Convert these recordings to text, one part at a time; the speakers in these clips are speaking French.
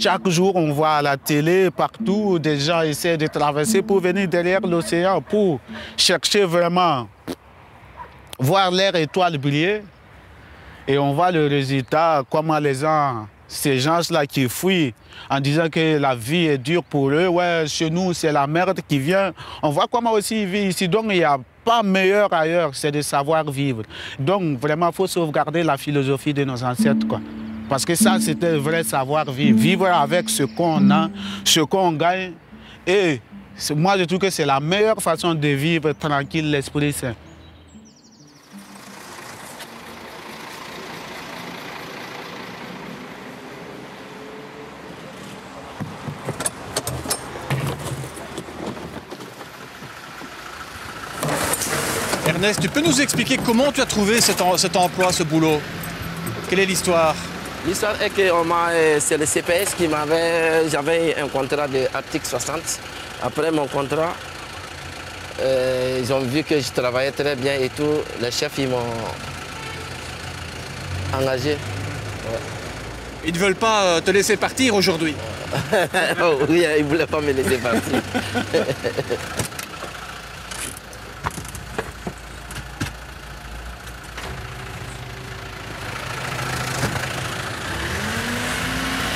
Chaque jour, on voit à la télé, partout, des gens essaient de traverser pour venir derrière l'océan, pour chercher vraiment, voir leur étoile briller. Et on voit le résultat, comment les gens, ces gens-là qui fuient en disant que la vie est dure pour eux. Ouais, chez nous, c'est la merde qui vient. On voit comment aussi ils vivent ici. Donc, il n'y a pas meilleur ailleurs, c'est de savoir vivre. Donc, vraiment, il faut sauvegarder la philosophie de nos ancêtres, quoi. Parce que ça, c'était le vrai savoir-vivre. Vivre avec ce qu'on a, ce qu'on gagne. Et moi, je trouve que c'est la meilleure façon de vivre tranquille, l'esprit sain. Ernest, tu peux nous expliquer comment tu as trouvé cet emploi, ce boulot? Quelle est l'histoire? L'histoire est que c'est le CPS qui m'avait... J'avais un contrat de article 60. Après mon contrat, ils ont vu que je travaillais très bien et tout. Les chefs, ils m'ont engagé. Ouais. Ils ne veulent pas te laisser partir aujourd'hui? Oh, oui, ils ne voulaient pas me laisser partir.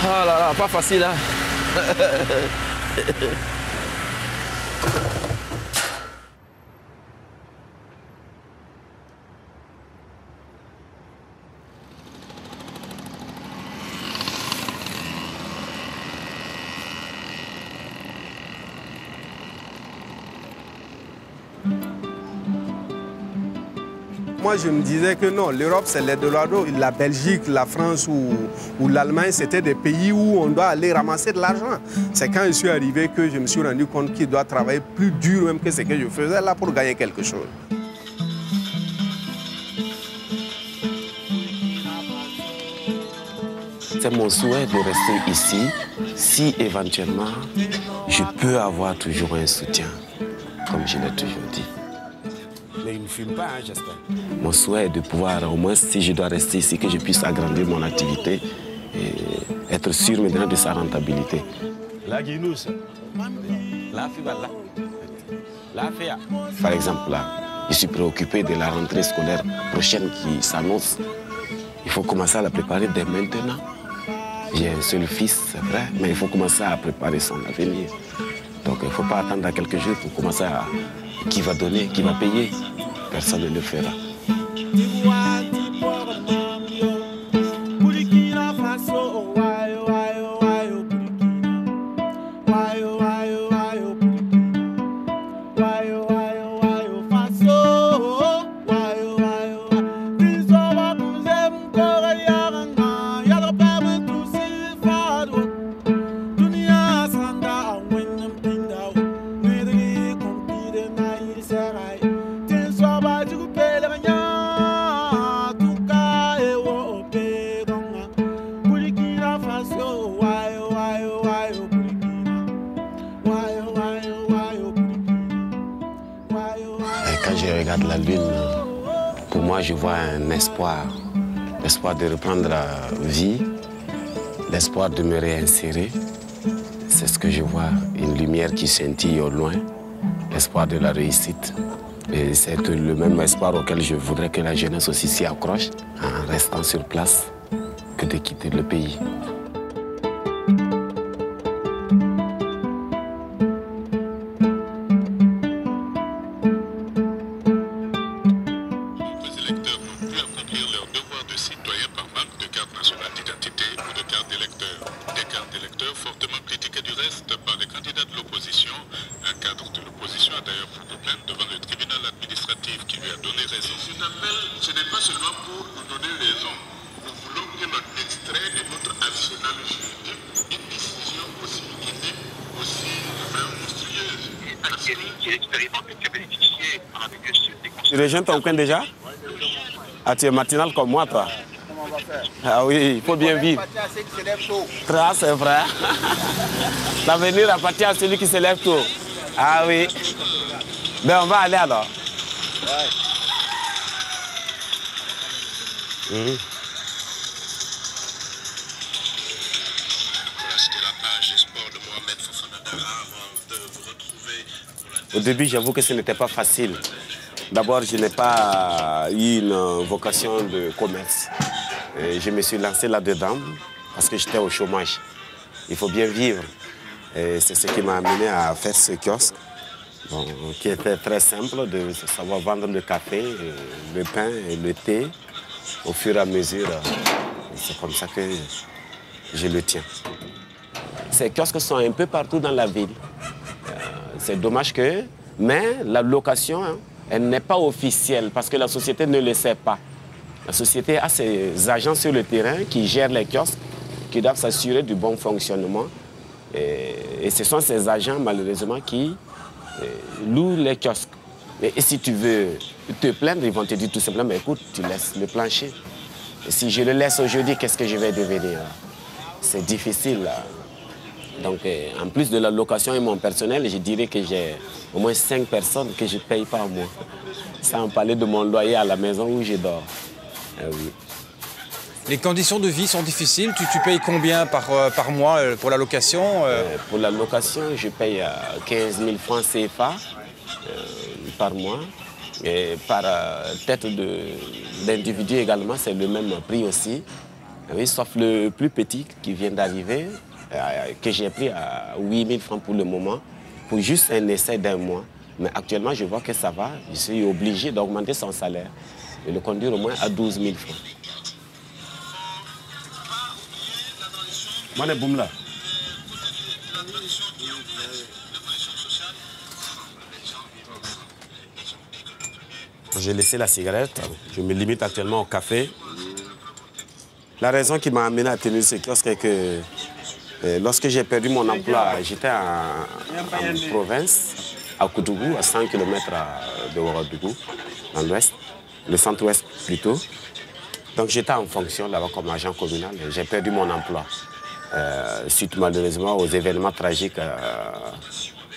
Oh là là, pas facile, hein. Moi, je me disais que non, l'Europe, c'est l'Eldorado. La Belgique, la France ou l'Allemagne, c'était des pays où on doit aller ramasser de l'argent. C'est quand je suis arrivé que je me suis rendu compte qu'il doit travailler plus dur même que ce que je faisais là pour gagner quelque chose. C'est mon souhait de rester ici si éventuellement je peux avoir toujours un soutien, comme je l'ai toujours dit. Mais il ne fume pas, hein, j'espère. Mon souhait est de pouvoir, au moins si je dois rester ici, que je puisse agrandir mon activité et être sûr maintenant de sa rentabilité. Par exemple, là, je suis préoccupé de la rentrée scolaire prochaine qui s'annonce. Il faut commencer à la préparer dès maintenant. J'ai un seul fils, c'est vrai, mais il faut commencer à préparer son avenir. Donc il ne faut pas attendre à quelques jours pour commencer à... Qui va donner, qui va payer? Personne ne le fera. Quand je regarde la lune, pour moi, je vois un espoir. L'espoir de reprendre la vie, l'espoir de me réinsérer. C'est ce que je vois, une lumière qui scintille au loin, l'espoir de la réussite. Et c'est le même espoir auquel je voudrais que la jeunesse aussi s'y accroche, en restant sur place, que de quitter le pays. Ce n'est pas seulement pour nous donner raison. Nous voulons que notre extrait de notre arsenal juridique, une décision aussi unique, aussi monstrueuse. Quelle expérience que tu as bénéficié avec Tu rejoins ton coin déjà? Ah, tu es matinal comme moi, toi? Ah oui, il faut bien vivre. Très, c'est vrai. L'avenir appartient à celui qui se lève tôt. Ah oui. Ben, on va aller alors. Restera Au début, j'avoue que ce n'était pas facile. D'abord, je n'ai pas eu une vocation de commerce. Et je me suis lancé là-dedans parce que j'étais au chômage. Il faut bien vivre. Et c'est ce qui m'a amené à faire ce kiosque, bon, qui était très simple, de savoir vendre le café, le pain et le thé au fur et à mesure. C'est comme ça que je le tiens. Ces kiosques sont un peu partout dans la ville. C'est dommage que... Mais la location, hein, elle n'est pas officielle parce que la société ne le sait pas. La société a ses agents sur le terrain qui gèrent les kiosques, qui doivent s'assurer du bon fonctionnement. Et ce sont ces agents, malheureusement, qui louent les kiosques. Et si tu veux te plaindre, ils vont te dire tout simplement, écoute, tu laisses le plancher. Et si je le laisse aujourd'hui, qu'est-ce que je vais devenir? C'est difficile. Donc, en plus de la location et mon personnel, je dirais que j'ai au moins 5 personnes que je ne paye pas moi. Sans parler de mon loyer à la maison où je dors. Oui. Les conditions de vie sont difficiles. Tu payes combien par mois pour la location? Pour la location, je paye 15 000 francs CFA par mois. Et par tête d'individu également, c'est le même prix aussi. Oui, sauf le plus petit qui vient d'arriver, que j'ai pris à 8 000 francs pour le moment, pour juste un essai d'un mois. Mais actuellement, je vois que ça va. Je suis obligé d'augmenter son salaire et le conduire au moins à 12 000 francs. J'ai laissé la cigarette, je me limite actuellement au café. La raison qui m'a amené à tenir ce kiosque est que lorsque j'ai perdu mon emploi, j'étais en province, à Koutougou, à 100 km de Ouagadougou, dans l'ouest, le centre-ouest plutôt. Donc j'étais en fonction là-bas comme agent communal et j'ai perdu mon emploi. Suite malheureusement aux événements tragiques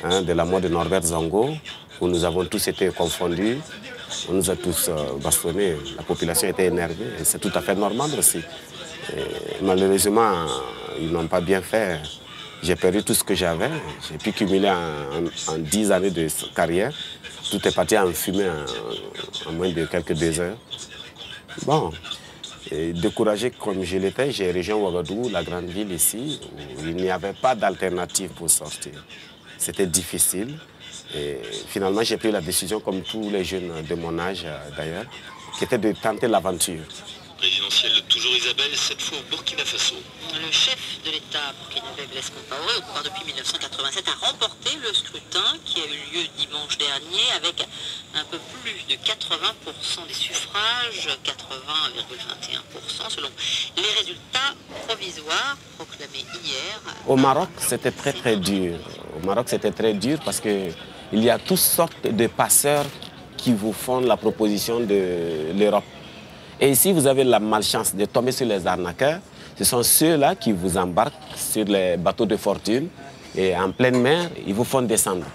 de la mort de Norbert Zongo, où nous avons tous été confondus, on nous a tous bastonnés, la population était énervée, et c'est tout à fait normal aussi. Et malheureusement, ils n'ont pas bien fait. J'ai perdu tout ce que j'avais, j'ai pu cumuler en 10 années de carrière. Tout est parti en fumée en moins de quelques 2 heures. Bon. Et découragé comme je l'étais, j'ai rejoint Ouagadougou, la grande ville ici, où il n'y avait pas d'alternative pour sortir. C'était difficile. Et finalement, j'ai pris la décision, comme tous les jeunes de mon âge d'ailleurs, qui était de tenter l'aventure. Présidentielle toujours Isabelle, cette fois au Burkina Faso. Le chef de l'État burkinabé Blaise Compaoré, au pouvoir depuis 1987, a remporté le scrutin qui a eu lieu dimanche dernier avec un peu plus de 80% des suffrages, 80,21% selon les résultats provisoires proclamés hier. Au Maroc, c'était très dur. Au Maroc, c'était très dur parce qu'il y a toutes sortes de passeurs qui vous font la proposition de l'Europe. Et ici, vous avez la malchance de tomber sur les arnaqueurs. Ce sont ceux-là qui vous embarquent sur les bateaux de fortune et en pleine mer, ils vous font descendre.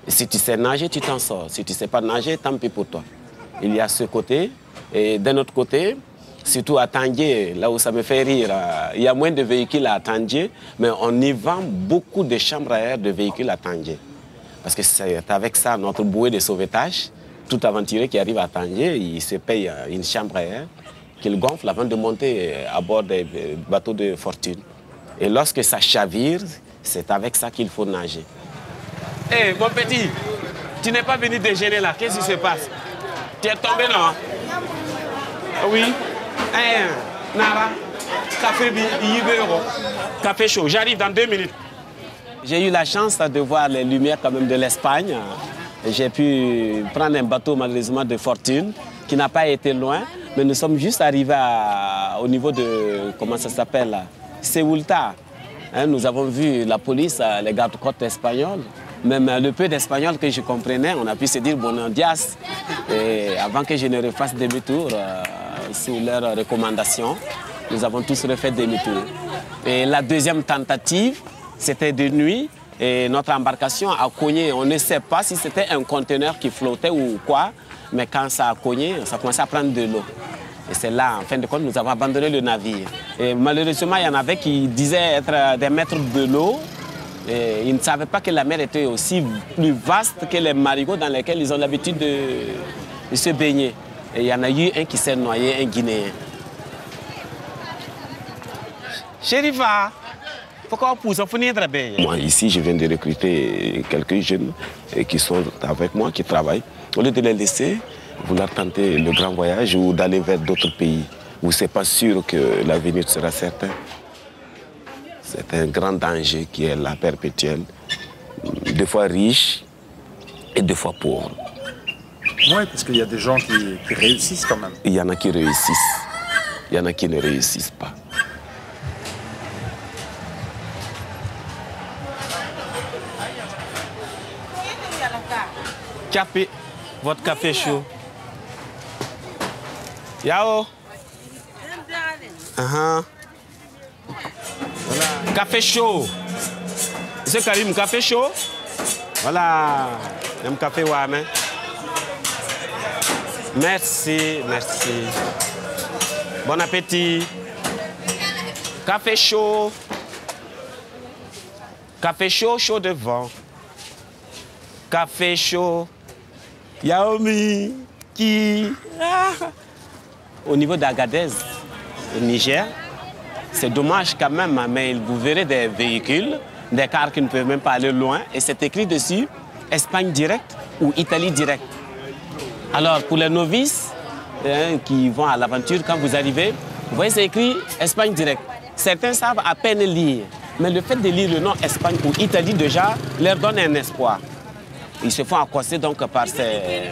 Et si tu sais nager, tu t'en sors. Si tu ne sais pas nager, tant pis pour toi. Il y a ce côté. Et d'un autre côté, surtout à Tangier, là où ça me fait rire, il y a moins de véhicules à Tangier, mais on y vend beaucoup de chambres à air de véhicules à Tangier. Parce que c'est avec ça, notre bouée de sauvetage, tout aventurier qui arrive à Tangier, il se paye une chambre à air qu'il gonfle avant de monter à bord des bateaux de fortune. Et lorsque ça chavire, c'est avec ça qu'il faut nager. Hé, mon petit, tu n'es pas venu déjeuner là, qu'est-ce qui se passe? Tu es tombé, non? Oui. Nara, café chaud, j'arrive dans 2 minutes. J'ai eu la chance de voir les lumières quand même de l'Espagne. J'ai pu prendre un bateau malheureusement de fortune qui n'a pas été loin, mais nous sommes juste arrivés au niveau de, comment ça s'appelle, Ceuta. Nous avons vu la police, les gardes-côtes espagnols, même le peu d'espagnol que je comprenais, on a pu se dire buenos días. Et avant que je ne refasse demi-tour, sous leurs recommandations, nous avons tous refait demi-tour. Et la deuxième tentative, c'était de nuit. Et notre embarcation a cogné. On ne sait pas si c'était un conteneur qui flottait ou quoi, mais quand ça a cogné, ça commençait à prendre de l'eau. Et c'est là, en fin de compte, nous avons abandonné le navire. Et malheureusement, il y en avait qui disaient être des maîtres de l'eau Et ils ne savaient pas que la mer était aussi plus vaste que les marigots dans lesquels ils ont l'habitude de se baigner. Et il y en a eu un qui s'est noyé, un Guinéen. Chérifa, pourquoi vous venir travailler? Moi, ici, je viens de recruter quelques jeunes qui sont avec moi, qui travaillent. Au lieu de les laisser, vouloir tenter le grand voyage ou d'aller vers d'autres pays où ce n'est pas sûr que l'avenir sera certain. C'est un grand danger qui est là, perpétuel, des fois riche et des fois pauvre. Oui, parce qu'il y a des gens qui réussissent quand même. Il y en a qui réussissent, il y en a qui ne réussissent pas. Café, votre café chaud. Yao. Voilà. Café chaud. Monsieur Karim, café chaud. Voilà. Un café ouame. Merci, merci. Bon appétit. Café chaud. Café chaud, chaud devant. Café chaud. Yaomi, qui... Au niveau d'Agadez, au Niger, c'est dommage quand même, mais vous verrez des véhicules, des cars qui ne peuvent même pas aller loin, et c'est écrit dessus Espagne direct ou Italie direct. Alors pour les novices qui vont à l'aventure, quand vous arrivez, vous voyez c'est écrit Espagne direct. Certains savent à peine lire, mais le fait de lire le nom Espagne ou Italie déjà leur donne un espoir. Ils se font accoster donc par ces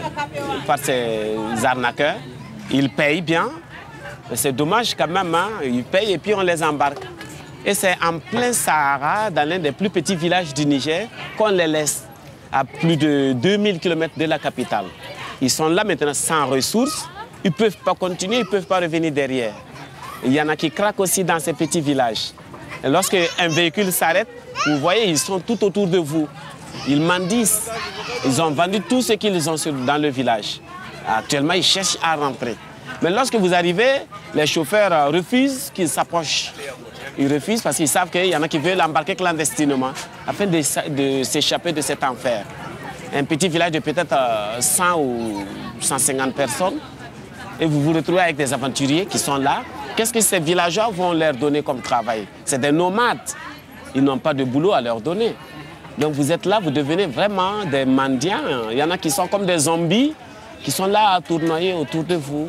arnaqueurs. Ils payent bien. C'est dommage quand même, hein? Ils payent et puis on les embarque. Et c'est en plein Sahara, dans l'un des plus petits villages du Niger, qu'on les laisse à plus de 2000 km de la capitale. Ils sont là maintenant sans ressources. Ils ne peuvent pas continuer, ils ne peuvent pas revenir derrière. Il y en a qui craquent aussi dans ces petits villages. Et lorsque un véhicule s'arrête, vous voyez, ils sont tout autour de vous. Ils mendicent. Ils ont vendu tout ce qu'ils ont dans le village. Actuellement, ils cherchent à rentrer. Mais lorsque vous arrivez, les chauffeurs refusent qu'ils s'approchent. Ils refusent parce qu'ils savent qu'il y en a qui veulent embarquer clandestinement afin de s'échapper de cet enfer. Un petit village de peut-être 100 ou 150 personnes. Et vous vous retrouvez avec des aventuriers qui sont là. Qu'est-ce que ces villageois vont leur donner comme travail? C'est des nomades. Ils n'ont pas de boulot à leur donner. Donc vous êtes là, vous devenez vraiment des mendiants. Il y en a qui sont comme des zombies, qui sont là à tournoyer autour de vous.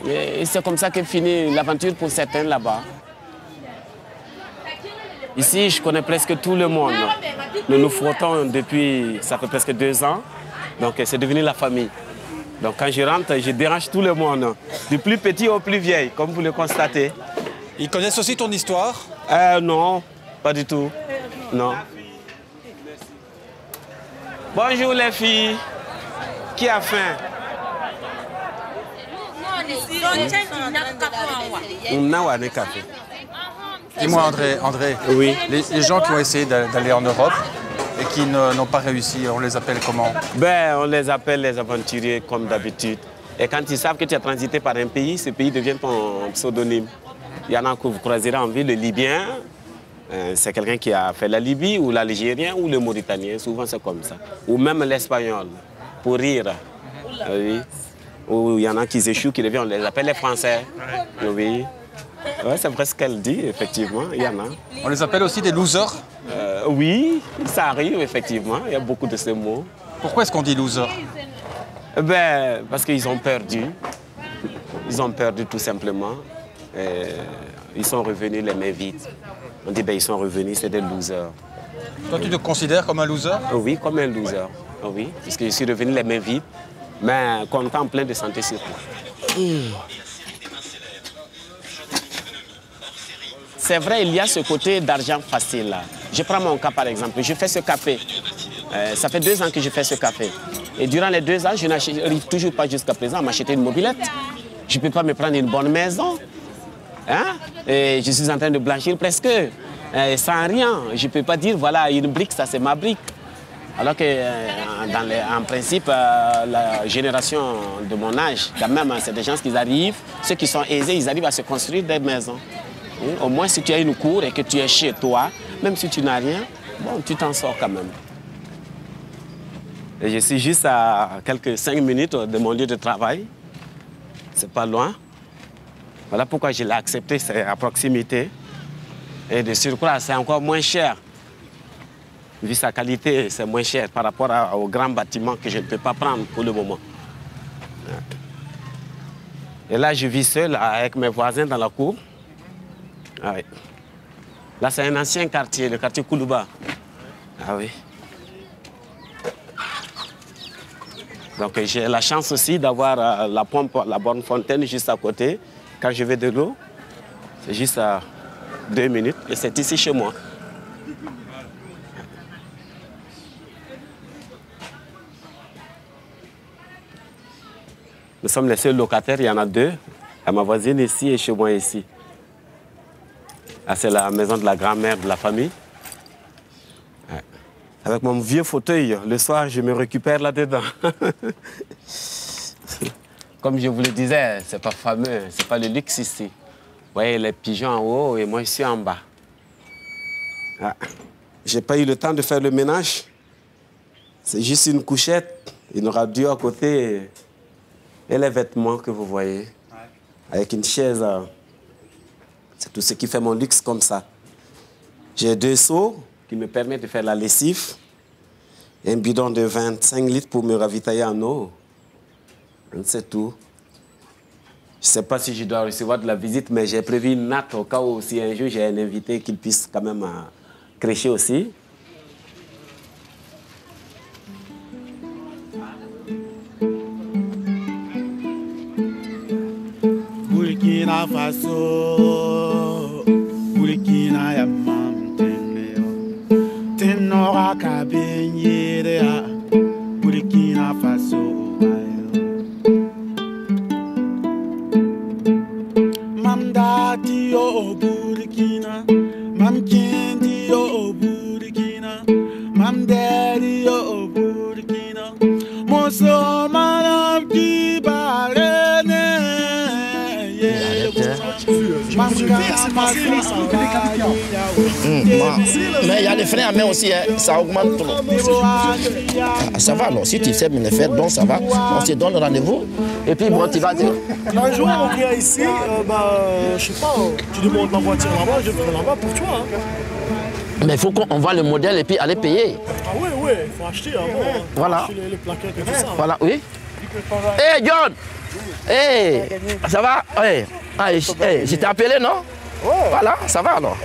Et c'est comme ça que finit l'aventure pour certains là-bas. Ici, je connais presque tout le monde. Nous nous frottons depuis, ça fait presque 2 ans. Donc c'est devenu la famille. Donc quand je rentre, je dérange tout le monde. Du plus petit au plus vieil, comme vous le constatez. Ils connaissent aussi ton histoire? Non, pas du tout. Non. Bonjour les filles. Qui a faim? Café. Dis-moi André, oui. Les gens qui ont essayé d'aller en Europe et qui n'ont pas réussi, on les appelle comment? On les appelle les aventuriers comme d'habitude. Et quand ils savent que tu as transité par un pays, ce pays devient ton pseudonyme. Il y en a que vous croiserez en ville, le Libyen, c'est quelqu'un qui a fait la Libye, ou l'Algérien, ou le Mauritanien, souvent c'est comme ça. Ou même l'Espagnol, pour rire. Oui. Ou il y en a qui échouent, qui reviennent, on les appelle les Français. Oui. Ouais, c'est vrai ce qu'elle dit, effectivement, il y en a. On les appelle aussi des losers? Oui, ça arrive, effectivement, il y a beaucoup de ces mots. Pourquoi est-ce qu'on dit loser? Parce qu'ils ont perdu. Ils ont perdu tout simplement. Ils sont revenus les mains vides. On dit ils sont revenus, c'est des losers. Toi, tu te considères comme un loser? Oui, comme un loser. Oui, parce que je suis revenu les mains vides, mais content, plein de santé surtout. C'est vrai, il y a ce côté d'argent facile là. Je prends mon cas par exemple, je fais ce café. Ça fait 2 ans que je fais ce café. Et durant les 2 ans, je n'arrive toujours pas jusqu'à présent à m'acheter une mobilette. Je ne peux pas me prendre une bonne maison. Hein? Et je suis en train de blanchir presque sans rien. Je ne peux pas dire, voilà, une brique, ça c'est ma brique. Alors qu'en principe, la génération de mon âge, quand même, c'est des gens qui arrivent, ceux qui sont aisés, ils arrivent à se construire des maisons. Au moins, si tu as une cour et que tu es chez toi, même si tu n'as rien, bon, tu t'en sors quand même. Et je suis juste à quelques 5 minutes de mon lieu de travail. C'est pas loin. Voilà pourquoi je l'ai accepté, c'est à proximité. Et de surcroît, c'est encore moins cher. Vu sa qualité, c'est moins cher par rapport aux grands bâtiments que je ne peux pas prendre pour le moment. Et là, je vis seul avec mes voisins dans la cour. Ah oui. Là, c'est un ancien quartier, le quartier Koulouba. Ah oui. Donc, j'ai la chance aussi d'avoir la pompe, la borne fontaine juste à côté. Quand je vais de l'eau, c'est juste à 2 minutes et c'est ici chez moi. Nous sommes les seuls locataires, il y en a 2. À ma voisine ici et chez moi ici. Ah, c'est la maison de la grand-mère de la famille. Ouais. Avec mon vieux fauteuil, le soir, je me récupère là-dedans. Comme je vous le disais, c'est pas fameux, c'est pas le luxe ici. Vous voyez les pigeons en haut et moi je suis en bas. Ah. J'ai pas eu le temps de faire le ménage. C'est juste une couchette, une radio à côté et les vêtements que vous voyez. Avec une chaise. C'est tout ce qui fait mon luxe comme ça. J'ai 2 seaux qui me permettent de faire la lessive. Et un bidon de 25 litres pour me ravitailler en eau. C'est tout. Je ne sais pas si je dois recevoir de la visite, mais j'ai prévu une natte au cas où si un jour j'ai un invité qu'il puisse quand même crécher aussi. Burkina Faso, Burkina Yamam Tenmeo, Tenora Kabenyere, Burkina Faso. Mam Dati o Burkina, Mam Kendi o Burkina, Mam Daddy o Burkina, Moso Manam Kibalene. Mais il y a les freins à main aussi, hein. Ça augmente trop. Ah, ça va, non, si tu sais me le faire, donc ça va. On se donne rendez-vous. Et puis, bon, tu vas dire. Un jour, on vient ici, je sais pas, tu demandes la voiture là-bas, je prends là-bas pour toi. Hein. Mais il faut qu'on voit le modèle et puis aller payer. Ah oui, oui, il faut acheter avant. Voilà. Acheter les plaquettes et tout ça. Voilà, oui. Hey, John! Hey! Ça va? Hey. Ah, hey, je t'ai appelé, non? Ouais. Voilà, ça va alors.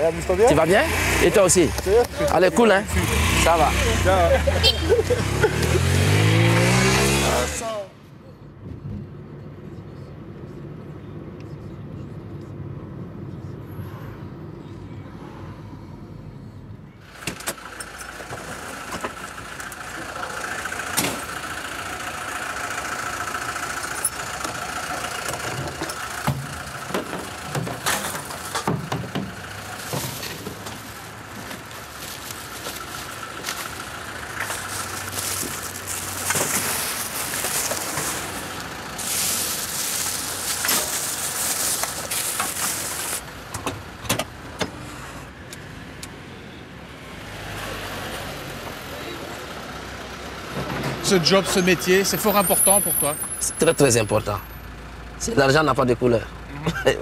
Tu vas bien? Et toi aussi? Allez, cool, hein? Ça va. Ce job, ce métier, c'est fort important pour toi? C'est très très important. L'argent n'a pas de couleur.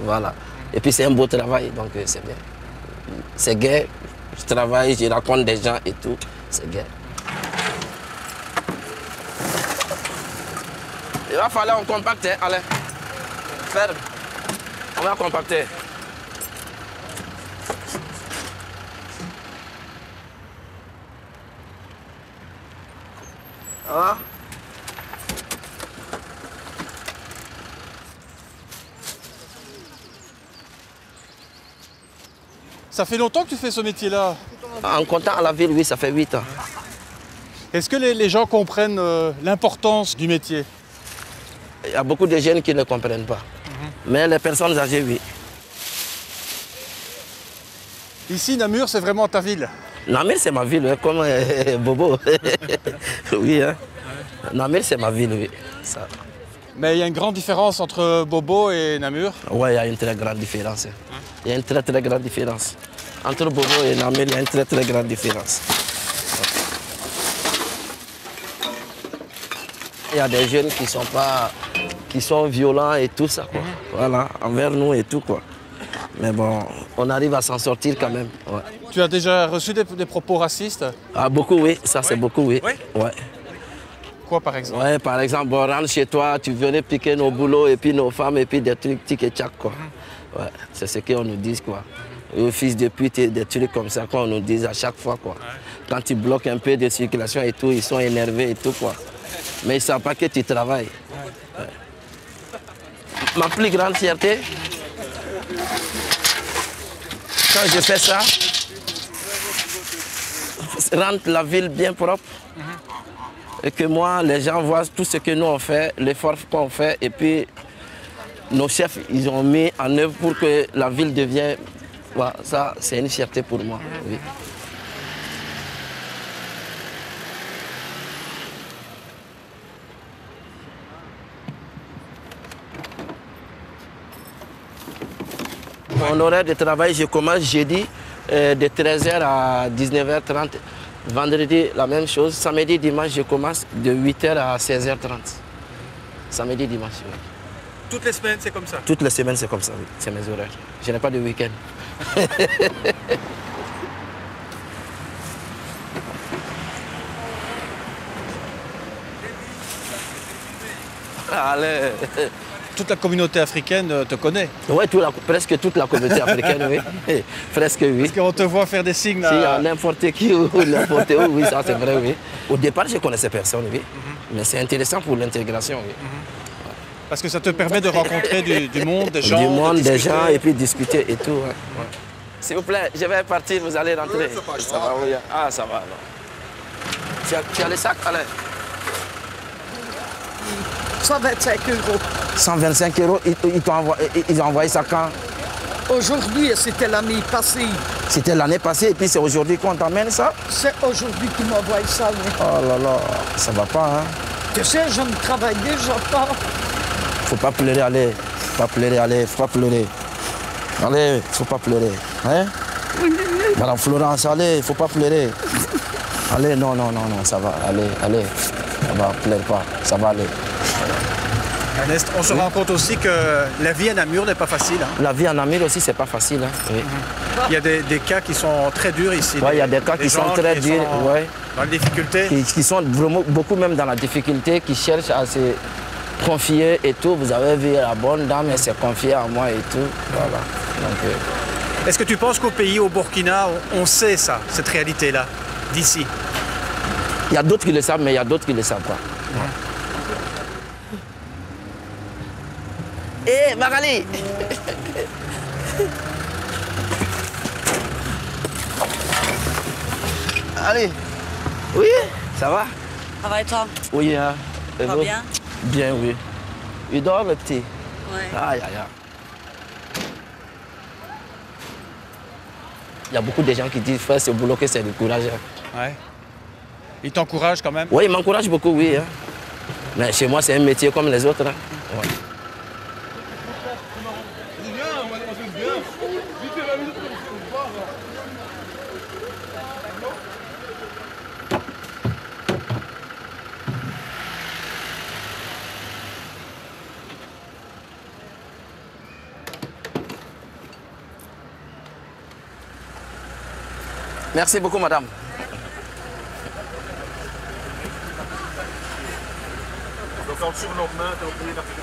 Voilà. Et puis c'est un beau travail, donc c'est bien. C'est gai, je travaille, je raconte des gens et tout, c'est gai. Il va falloir en compacter, allez. Ferme. On va compacter. Ah. Ça fait longtemps que tu fais ce métier-là? En comptant à la ville, oui, ça fait 8 ans. Est-ce que les gens comprennent l'importance du métier? Il y a beaucoup de jeunes qui ne comprennent pas. Mais les personnes âgées, oui. Ici, Namur, c'est vraiment ta ville? Namur, c'est ma ville, comme Bobo. Oui, hein. Namur, c'est ma ville, oui. Ça. Mais il y a une grande différence entre Bobo et Namur? Oui, il y a une très grande différence. Il y a une très très grande différence. Entre Bobo et Namur, il y a une très très grande différence. Il y a des jeunes qui sont violents et tout ça, quoi. Voilà, envers nous et tout, quoi. Mais bon, on arrive à s'en sortir quand même. Ouais. Tu as déjà reçu des propos racistes? Ah, beaucoup, oui. Ça, c'est beaucoup, oui. Oui? Ouais. Quoi, par exemple? Ouais, par exemple, bon, rentre chez toi, tu venais piquer nos boulots et puis nos femmes et puis des trucs tic et tchac, quoi. Ouais, c'est ce qu'on nous dit, quoi. Et fils de pute et des trucs comme ça, qu'on nous dit à chaque fois, quoi. Quand tu bloques un peu de circulation et tout, ils sont énervés et tout, quoi. Mais ils ne savent pas que tu travailles. Ouais. Ma plus grande fierté, quand je fais ça, rendre la ville bien propre. Et que moi, les gens voient tout ce que nous on fait, l'effort qu'on fait, et puis nos chefs, ils ont mis en œuvre pour que la ville devienne... Voilà, ça, c'est une fierté pour moi. Oui. Mon horaire de travail, je commence jeudi de 13h à 19h30. Vendredi, la même chose. Samedi, dimanche, je commence de 8h à 16h30. Samedi, dimanche, oui. Toutes les semaines, c'est comme ça? Toutes les semaines, c'est comme ça, oui. C'est mes horaires. Je n'ai pas de week-end. Allez. Toute la communauté africaine te connaît? Oui, presque toute la communauté africaine, oui. Presque, oui. Parce qu'on te voit faire des signes. Si, à n'importe qui ou n'importe où, oui, ça c'est vrai, oui. Au départ, je ne connaissais personne, oui. Mais c'est intéressant pour l'intégration, oui. Parce que ça te permet de rencontrer du monde, des gens. Du monde, des gens, et puis discuter et tout. Ouais. Ouais. S'il vous plaît, je vais partir, vous allez rentrer. Oui, ça va, oui. Ah, ça va. Tu as les sacs, Alain? 125 €. 125 €, ils ont envoyé ça quand? Aujourd'hui, c'était l'année passée. C'était l'année passée et puis c'est aujourd'hui qu'on t'emmène ça? C'est aujourd'hui qu'ils m'envoient ça, oui. Oh là là, ça va pas, hein? Tu sais, je ne travaille déjà pas. Faut pas pleurer, allez. Faut pas pleurer, allez. Faut pas pleurer. Allez, faut pas pleurer. Hein? Madame Florence, allez, faut pas pleurer. Allez, non, ça va, allez. Ça va, pleure pas, ça va aller. Ernest, on se rend compte aussi que la vie à Namur n'est pas facile. Hein. La vie à Namur aussi, c'est pas facile. Hein. Oui. Il y a des cas qui sont très durs ici. Oui, il y a des cas qui sont très durs. Ouais. Dans la difficulté. Qui sont vraiment beaucoup même dans la difficulté, qui cherchent à se confier et tout. Vous avez vu la bonne dame, elle s'est confiée à moi et tout. Voilà. Donc, est-ce que tu penses qu'au pays, au Burkina, on sait ça, cette réalité-là, d'ici? Il y a d'autres qui le savent, mais il y a d'autres qui ne le savent pas. Hé, Magali! Allez! Oui, ça va? Ça va et toi? Oui, hein. Ça va bien? Bien, oui. Il dort, le petit? Oui. Aïe, aïe, aïe. Il y a beaucoup de gens qui disent, frère, ce boulot, que c'est du courage. Ouais. Il t'encourage quand même? Oui, il m'encourage beaucoup, oui. Hein. Mais chez moi, c'est un métier comme les autres. Hein. Ouais. Merci beaucoup, madame. Sur nos mains, t'as oublié d'appeler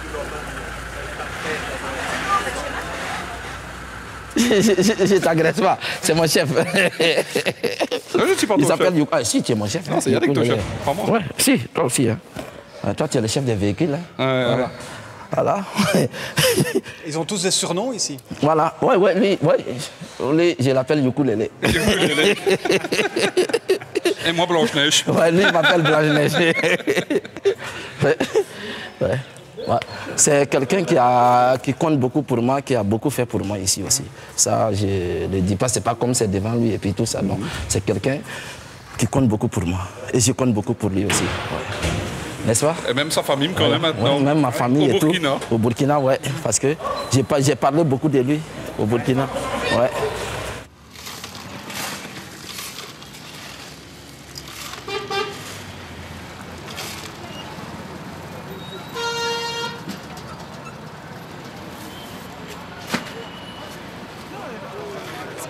Je t'agresse pas, c'est mon chef. Non, je suis pas ton chef. Ah, si, tu es mon chef. Non, c'est Yannick ton chef, pas moi. Ouais, si, toi aussi. Hein. Toi, tu es le chef des véhicules. Hein. Ouais. Voilà. Ils ont tous des surnoms ici? Voilà, lui, je l'appelle Ukulele. Et moi, Blanche-Neige. Ouais, lui, il m'appelle Blanche-Neige. Ouais. C'est quelqu'un qui compte beaucoup pour moi, qui a beaucoup fait pour moi ici aussi. Ça, je ne le dis pas, c'est pas comme c'est devant lui et puis tout ça, non. C'est quelqu'un qui compte beaucoup pour moi. Et je compte beaucoup pour lui aussi. Ouais. N'est-ce pas? Et même sa famille me connaît maintenant. Ouais, même ma famille et tout. Au Burkina, ouais. Parce que j'ai parlé beaucoup de lui au Burkina. Ouais.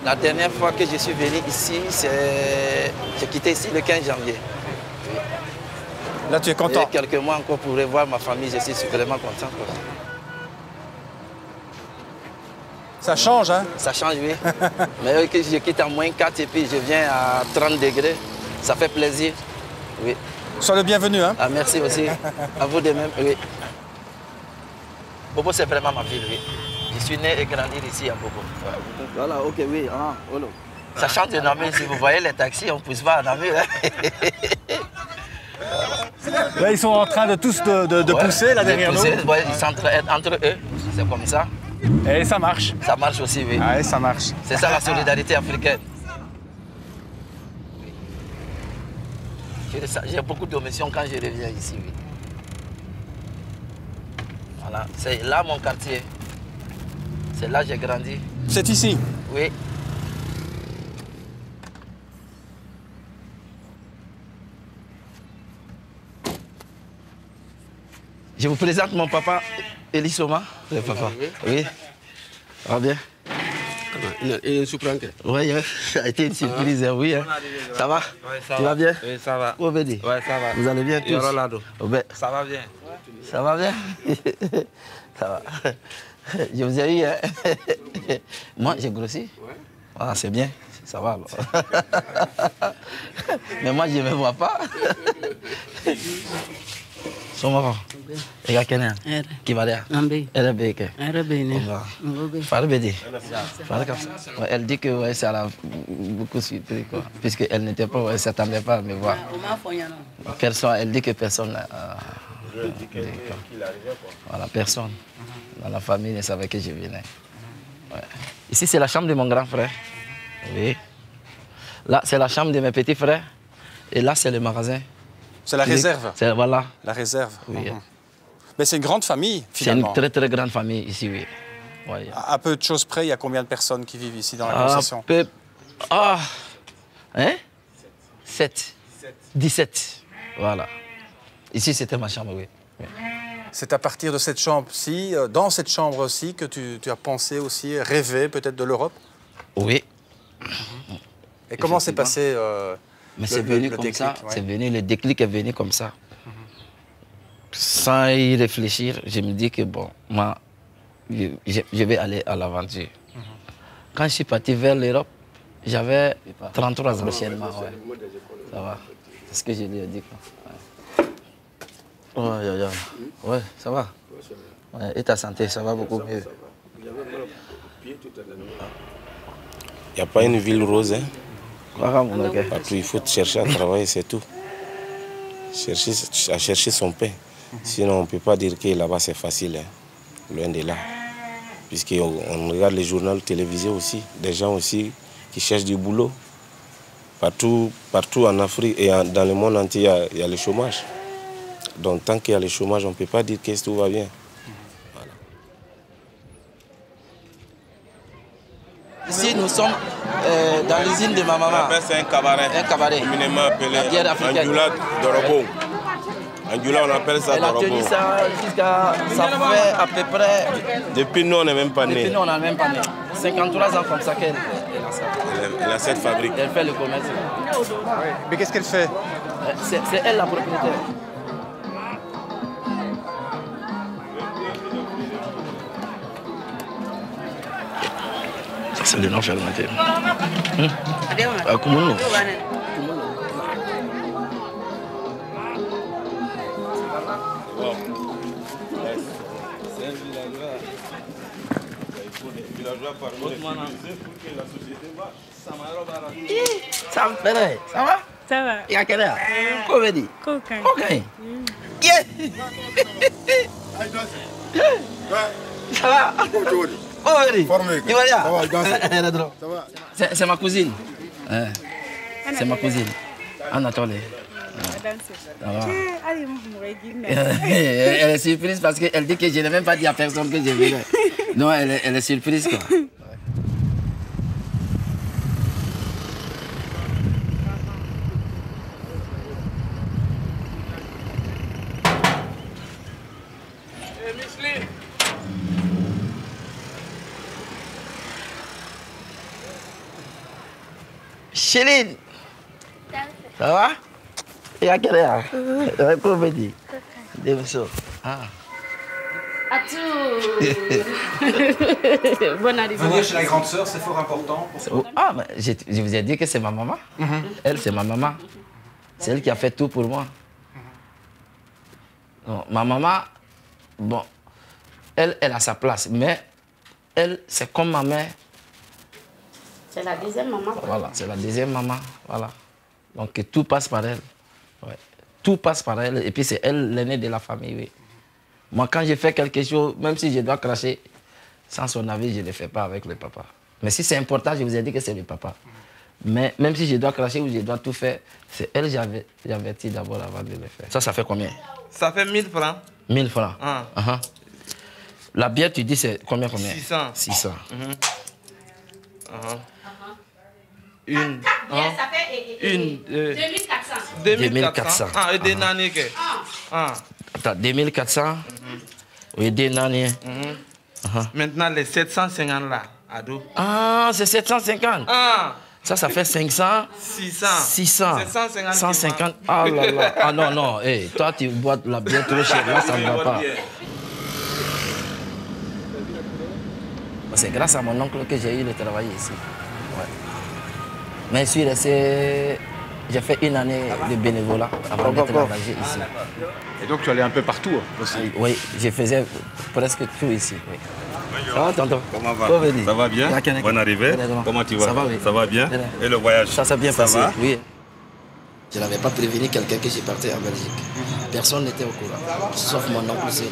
La dernière fois que je suis venu ici, j'ai quitté ici le 15 janvier. Là, tu es content? Il y a quelques mois encore pour revoir ma famille, je suis vraiment content. Ça change, hein? Ça change, oui. Mais que je quitte à -4 et puis je viens à 30 degrés, ça fait plaisir. Oui. Sois le bienvenu, hein? Ah, merci aussi. À vous de même, oui. Bobo, c'est vraiment ma ville, oui. Je suis né et grandi ici à Bobo. Ouais. Voilà, ok, oui. Ah, voilà. Ça chante en Namur. Si vous voyez les taxis, on ne pousse pas en Namur. Hein. Là, ils sont en train de tous de pousser là derrière nous. Ouais, ils s'entraident entre eux, c'est comme ça. Et ça marche. Ça marche aussi, oui. Ah, et ça marche. C'est ça la solidarité africaine. J'ai beaucoup d'émotions quand je reviens ici, oui. Voilà, c'est là mon quartier. C'est là que j'ai grandi. C'est ici? Oui. Je vous présente mon papa, Eli Soma. Le papa. Oui. Ça va bien? Et une soupranque? Oui, ça a été une surprise, oui. Hein. Ça va? Oui, ça tu va. vas bien? Oui, ça va. Obedi? Oui, ça va. Vous allez bien tous? Ça va bien. Ça va bien? Ça va. Je vous ai eu, hein? Moi, j'ai grossi? Oui. Ah, c'est bien. Ça va alors. Mais moi, je ne me vois pas. Somaro. Et à Kenya. Qui va dire? Elle dit que ouais, ça l'a beaucoup surpris, quoi. Puisqu'elle n'était pas, elle ne s'attendait pas à me voir. Elle dit que personne. Voilà, personne dans la famille ne savait que je venais. Ouais. Ici, c'est la chambre de mon grand frère. Oui. Là, c'est la chambre de mes petits frères. Et là, c'est le magasin. C'est la réserve? Voilà. La réserve. Oui. Mais c'est une grande famille, finalement. C'est une très, très grande famille ici, oui. Ouais. À peu de choses près, il y a combien de personnes qui vivent ici dans la concession? Hein? 7. 17. Voilà. Ici, c'était ma chambre, oui. C'est à partir de cette chambre-ci, dans cette chambre-ci, que tu as pensé aussi, rêvé peut-être de l'Europe? Oui. Et comment s'est passé Mais c'est venu comme déclic, ça, ouais. C'est venu, le déclic est venu comme ça. Sans y réfléchir, je me dis que bon, moi, je vais aller à l'aventure. Quand je suis parti vers l'Europe, j'avais 33 ans anciennement. Ouais. Ça va, c'est ce que je lui ai dit. Ouais, ça va. Ouais, et ta santé, ça va beaucoup mieux. Il n'y a pas une ville rose, hein? Partout, il faut chercher à travailler, c'est tout. À chercher son pain. Sinon, on ne peut pas dire que là-bas c'est facile, hein. Loin de là. Puisqu'on regarde les journaux télévisés aussi, des gens aussi qui cherchent du boulot. Partout en Afrique et dans le monde entier, il y a le chômage. Donc tant qu'il y a le chômage, on ne peut pas dire que tout va bien. Voilà. Ici, nous sommes dans l'usine de ma maman. C'est un cabaret. Un cabaret. Communément appelé Angoula Dorobo. Angoula, on appelle ça Dorobo. Elle a tenu ça jusqu'à... Ça fait à peu près... Depuis nous, on n'est même pas né. Depuis nous, on n'est même pas né. 53 ans comme ça qu'elle a ça. Elle a cette fabrique. Elle fait le commerce. Mais qu'est-ce qu'elle fait? C'est elle la propriétaire. C'est le nom fermenté. Kumuno. C'est un villageois parmi les civilisés pour que la société marche. Ça va? Ça va. Il y a quelle heure? Comédie. Cocaine. Cocaine. Yeah! Ça va? C'est ma cousine. C'est ma cousine. Anatole. Elle est surprise parce qu'elle dit que je n'ai même pas dit à personne que je venais. Non, elle est surprise, quoi. Chéline, ça va? Il y a quelle heure? Réponds, me dit. Ah. Bonne arrivée. Venir chez la grande sœur, c'est fort important. Ah, mais je vous ai dit que c'est ma maman. Elle, c'est ma maman. C'est elle qui a fait tout pour moi. Non, ma maman, bon, elle a sa place, mais elle, c'est comme ma mère. C'est la deuxième maman. Voilà, c'est la deuxième maman. Voilà. Donc tout passe par elle. Ouais. Tout passe par elle. Et puis c'est elle l'aînée de la famille. Oui. Moi, quand je fais quelque chose, même si je dois cracher, sans son avis, je ne le fais pas avec le papa. Mais si c'est important, je vous ai dit que c'est le papa. Mais même si je dois cracher ou je dois tout faire, c'est elle que j'avertis d'abord avant de le faire. Ça fait combien? Ça fait 1000 francs. 1000 francs. La bière, tu dis, c'est combien? 600. 600. Une. Ça fait Une. 2400. 2400. Ah, et des nannies. Attends, 2400. Oui, des nannies. Maintenant, les 750 là, ado. Ah, c'est 750. Ça fait 500. 600. 600. 750. 150. Ah là là. Ah non, non. Hey, toi, tu bois la bière trop chère. Là, ça ne va pas. C'est grâce à mon oncle que j'ai eu le travail ici. Ouais. Mais je suis resté... J'ai fait une année de bénévolat avant d'être engagé ici. Et donc tu allais un peu partout aussi? Oui, je faisais presque tout ici. Oui. Ça va, tonton? Comment va? Ça va bien? Bonne arrivée. Comment tu vas? Ça va, oui. Ça va bien? Et le voyage? Ça s'est bien passé, va? oui. Je n'avais pas prévenu quelqu'un que j'ai parti en Belgique. Personne n'était au courant, sauf mon oncle seul.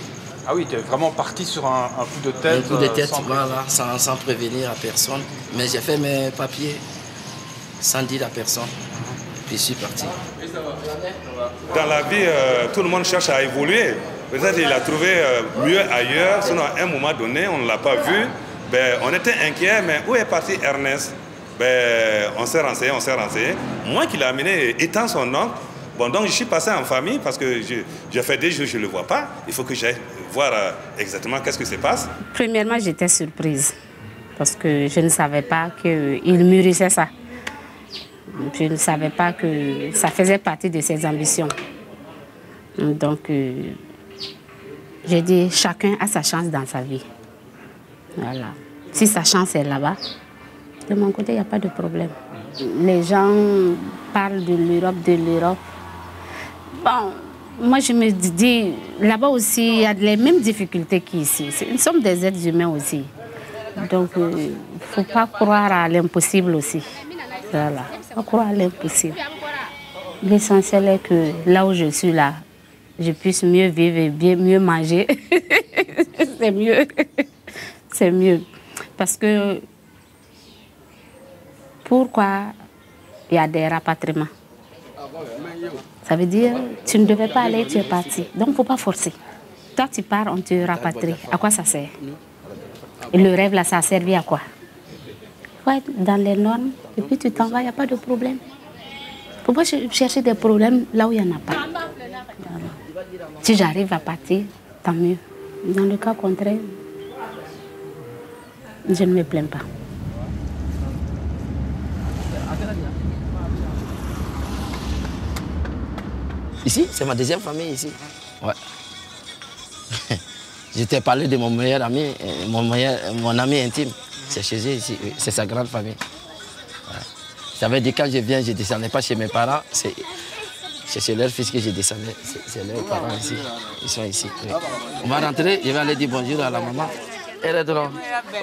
Ah oui, tu es vraiment parti sur un coup de tête? Un coup de tête, voilà, sans prévenir à personne. Mais j'ai fait mes papiers sans dire à personne. Puis je suis parti. Dans la vie, tout le monde cherche à évoluer. Peut-être qu'il a trouvé mieux ailleurs, sinon à un moment donné, on ne l'a pas vu. Ben, on était inquiets, mais où est parti Ernest? Ben, on s'est renseigné. Moi qui l'ai amené étant son oncle, bon, donc je suis passé en famille parce que j'ai fait des jours, je ne le vois pas. Il faut que j'aille voir exactement qu'est-ce qui se passe. Premièrement, j'étais surprise parce que je ne savais pas qu'il mûrissait ça. Je ne savais pas que ça faisait partie de ses ambitions. Donc, j'ai dit, chacun a sa chance dans sa vie. Voilà. Si sa chance est là-bas, de mon côté, il n'y a pas de problème. Les gens parlent de l'Europe. Bon, moi, je me dis, là-bas aussi, il y a les mêmes difficultés qu'ici. Nous sommes des êtres humains aussi. Donc, il ne faut pas croire à l'impossible aussi. Voilà, pas croire à l'impossible. L'essentiel est que là où je suis là, je puisse mieux vivre et mieux manger. C'est mieux. C'est mieux. Parce que pourquoi il y a des rapatriements? Ça veut dire tu ne devais pas aller, tu es parti. Donc il ne faut pas forcer. Toi tu pars, on te rapatrie. À quoi ça sert? Et le rêve là, ça a servi à quoi? Il faut être dans les normes et puis tu t'en vas, il n'y a pas de problème. Il ne faut pas chercher des problèmes là où il n'y en a pas. Si j'arrive à partir, tant mieux. Dans le cas contraire, je ne me plains pas. Ici, c'est ma deuxième famille ici. Ouais. Je t'ai parlé de mon meilleur ami, mon ami intime. C'est chez eux ici, oui. C'est sa grande famille. Ouais. J'avais dit quand je viens, je ne descendais pas chez mes parents. C'est chez leur fils que je descendais. C'est leurs parents ici. Ils sont ici. Oui. On va rentrer, je vais aller dire bonjour à la maman. Elle est drôle.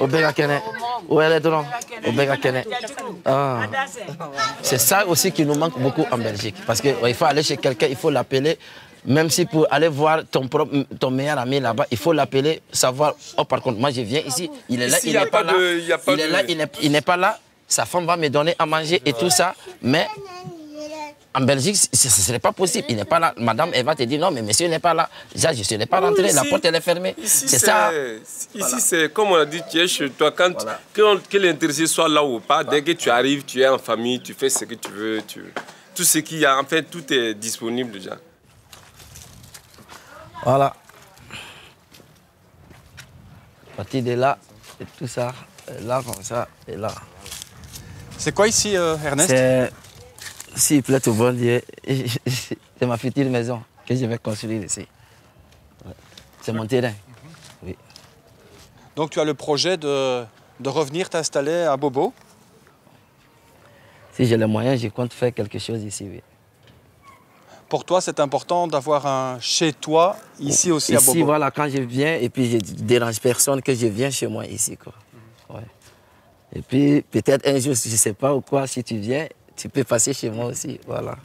Au Begakene. Où elle est drôle? Au Begakene. Ah. C'est ça aussi qui nous manque beaucoup en Belgique. Parce qu'il faut aller chez quelqu'un, il faut l'appeler. Même si pour aller voir ton meilleur ami là-bas, il faut l'appeler, savoir, oh par contre, moi je viens ici, il est là, il n'est pas là, il est là, il n'est pas là, sa femme va me donner à manger et tout ça, mais en Belgique, ce n'est pas possible, il n'est pas là. Madame, elle va te dire, non, mais monsieur n'est pas là, déjà je ne serai pas rentré, la porte elle est fermée, c'est ça. Ici, c'est comme on a dit, tu es chez toi, que l'intéressé soit là ou pas, dès que tu arrives, tu es en famille, tu fais ce que tu veux, tout ce qu'il y a, en fait, tout est disponible déjà. Voilà. À partir de là, et tout ça, et là, comme ça, et là. C'est quoi ici, Ernest? S'il plaît au bon Dieu, c'est ma future maison que je vais construire ici. Ouais. C'est mon terrain. Oui. Donc tu as le projet de revenir t'installer à Bobo? Si j'ai les moyens, je compte faire quelque chose ici, oui. Pour toi, c'est important d'avoir un chez-toi ici aussi à Bobo? Ici, voilà, quand je viens, et puis je ne dérange personne que je viens chez moi ici, quoi. Ouais. Et puis, peut-être un jour, je ne sais pas ou quoi, si tu viens, tu peux passer chez moi aussi, voilà.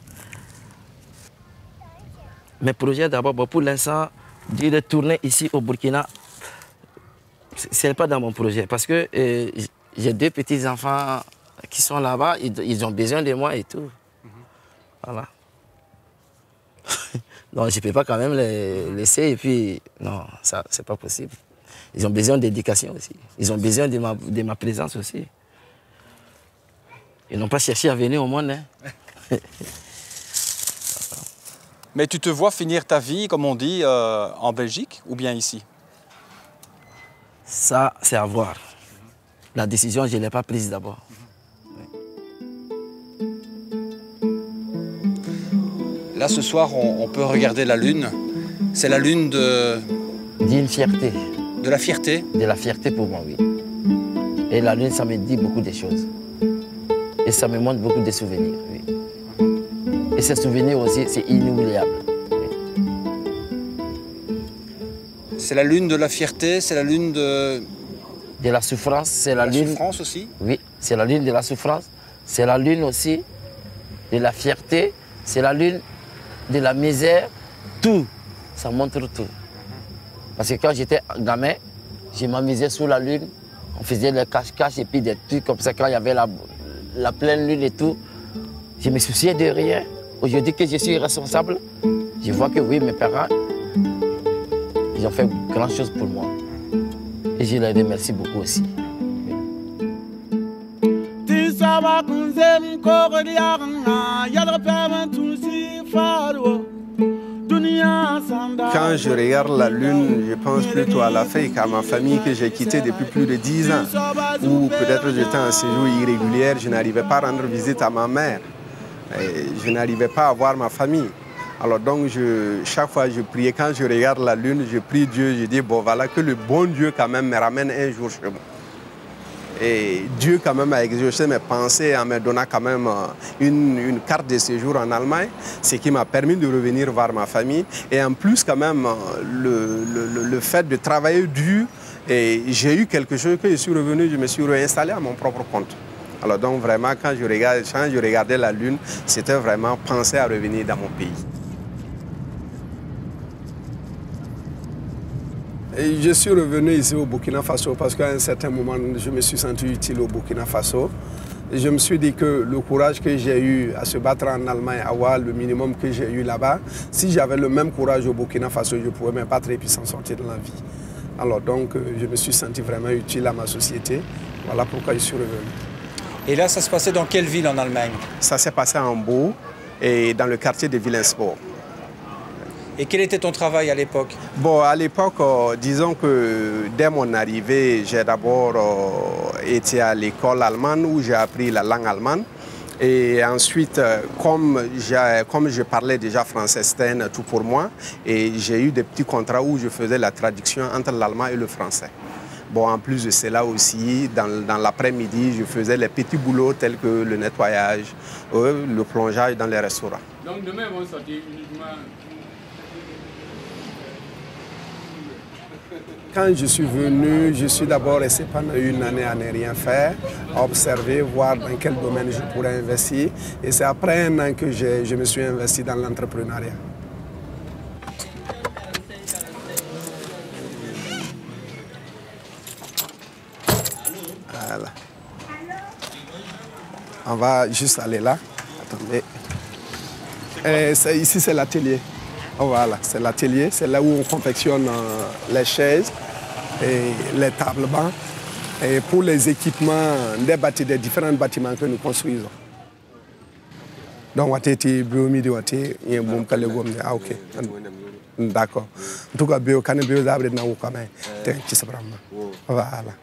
Mes projets, d'abord, pour l'instant, de retourner ici au Burkina, ce n'est pas dans mon projet, parce que j'ai 2 petits-enfants qui sont là-bas, ils ont besoin de moi et tout. Voilà. Donc je ne peux pas quand même les laisser et puis, non, ça, c'est pas possible. Ils ont besoin d'éducation aussi. Ils ont besoin de ma présence aussi. Ils n'ont pas cherché à venir au monde. Hein. Mais tu te vois finir ta vie, comme on dit, en Belgique ou bien ici? Ça, c'est à voir. La décision, je ne l'ai pas prise d'abord. Là, ce soir, on peut regarder la lune. C'est la lune de... D'une fierté. De la fierté? De la fierté pour moi, oui. Et la lune, ça me dit beaucoup de choses. Et ça me montre beaucoup de souvenirs, oui. Et ces souvenirs aussi, c'est inoubliable. Oui. C'est la lune de la fierté, c'est la lune de... De la souffrance, c'est la lune... La souffrance aussi? Oui, c'est la lune de la souffrance. C'est la lune aussi de la fierté. C'est la lune de la misère. Tout, ça montre tout. Parce que quand j'étais gamin, je m'amusais sous la lune. On faisait le cache-cache et puis des trucs comme ça. Quand il y avait la pleine lune et tout, je me souciais de rien. Aujourd'hui que je suis responsable, je vois que oui, mes parents, ils ont fait grand chose pour moi. Et je les remercie beaucoup aussi. Quand je regarde la lune, je pense plutôt à l'Afrique, à ma famille que j'ai quittée depuis plus de 10 ans. Ou peut-être j'étais en séjour irrégulier, je n'arrivais pas à rendre visite à ma mère. Et je n'arrivais pas à voir ma famille. Alors donc, chaque fois je priais, quand je regarde la lune, je prie Dieu, je dis, bon voilà, que le bon Dieu quand même me ramène un jour chez moi. Et Dieu quand même a exaucé mes pensées en me donnant quand même une carte de séjour en Allemagne, ce qui m'a permis de revenir voir ma famille. Et en plus quand même, le fait de travailler dur, j'ai eu quelque chose que je suis revenu, je me suis réinstallé à mon propre compte. Alors donc vraiment, quand je regardais la lune, c'était vraiment penser à revenir dans mon pays. Et je suis revenu ici au Burkina Faso parce qu'à un certain moment, je me suis senti utile au Burkina Faso. Et je me suis dit que le courage que j'ai eu à se battre en Allemagne, à avoir le minimum que j'ai eu là-bas, si j'avais le même courage au Burkina Faso, je pouvais me battre et puis s'en sortir de la vie. Alors donc, je me suis senti vraiment utile à ma société. Voilà pourquoi je suis revenu. Et là, ça se passait dans quelle ville en Allemagne? Ça s'est passé à Hambourg et dans le quartier de Wilhelmsburg. Et quel était ton travail à l'époque? Bon, à l'époque, disons que dès mon arrivée, j'ai d'abord été à l'école allemande où j'ai appris la langue allemande. Et ensuite, comme je parlais déjà français, c'était tout pour moi. Et j'ai eu des petits contrats où je faisais la traduction entre l'allemand et le français. Bon, en plus de cela aussi, dans l'après-midi, je faisais les petits boulots tels que le nettoyage, le plongeage dans les restaurants. Donc demain, ils vont sortir uniquement... Quand je suis venu, je suis d'abord resté pendant une année à ne rien faire, à observer, voir dans quel domaine je pourrais investir. Et c'est après un an que je me suis investi dans l'entrepreneuriat. Voilà. On va juste aller là. Attendez. Ici, c'est l'atelier. Oh, voilà, c'est l'atelier. C'est là où on confectionne les chaises et les tables bancs. Et pour les équipements des différents bâtiments que nous construisons. Donc, on a été ah, ok. D'accord. En tout cas, voilà.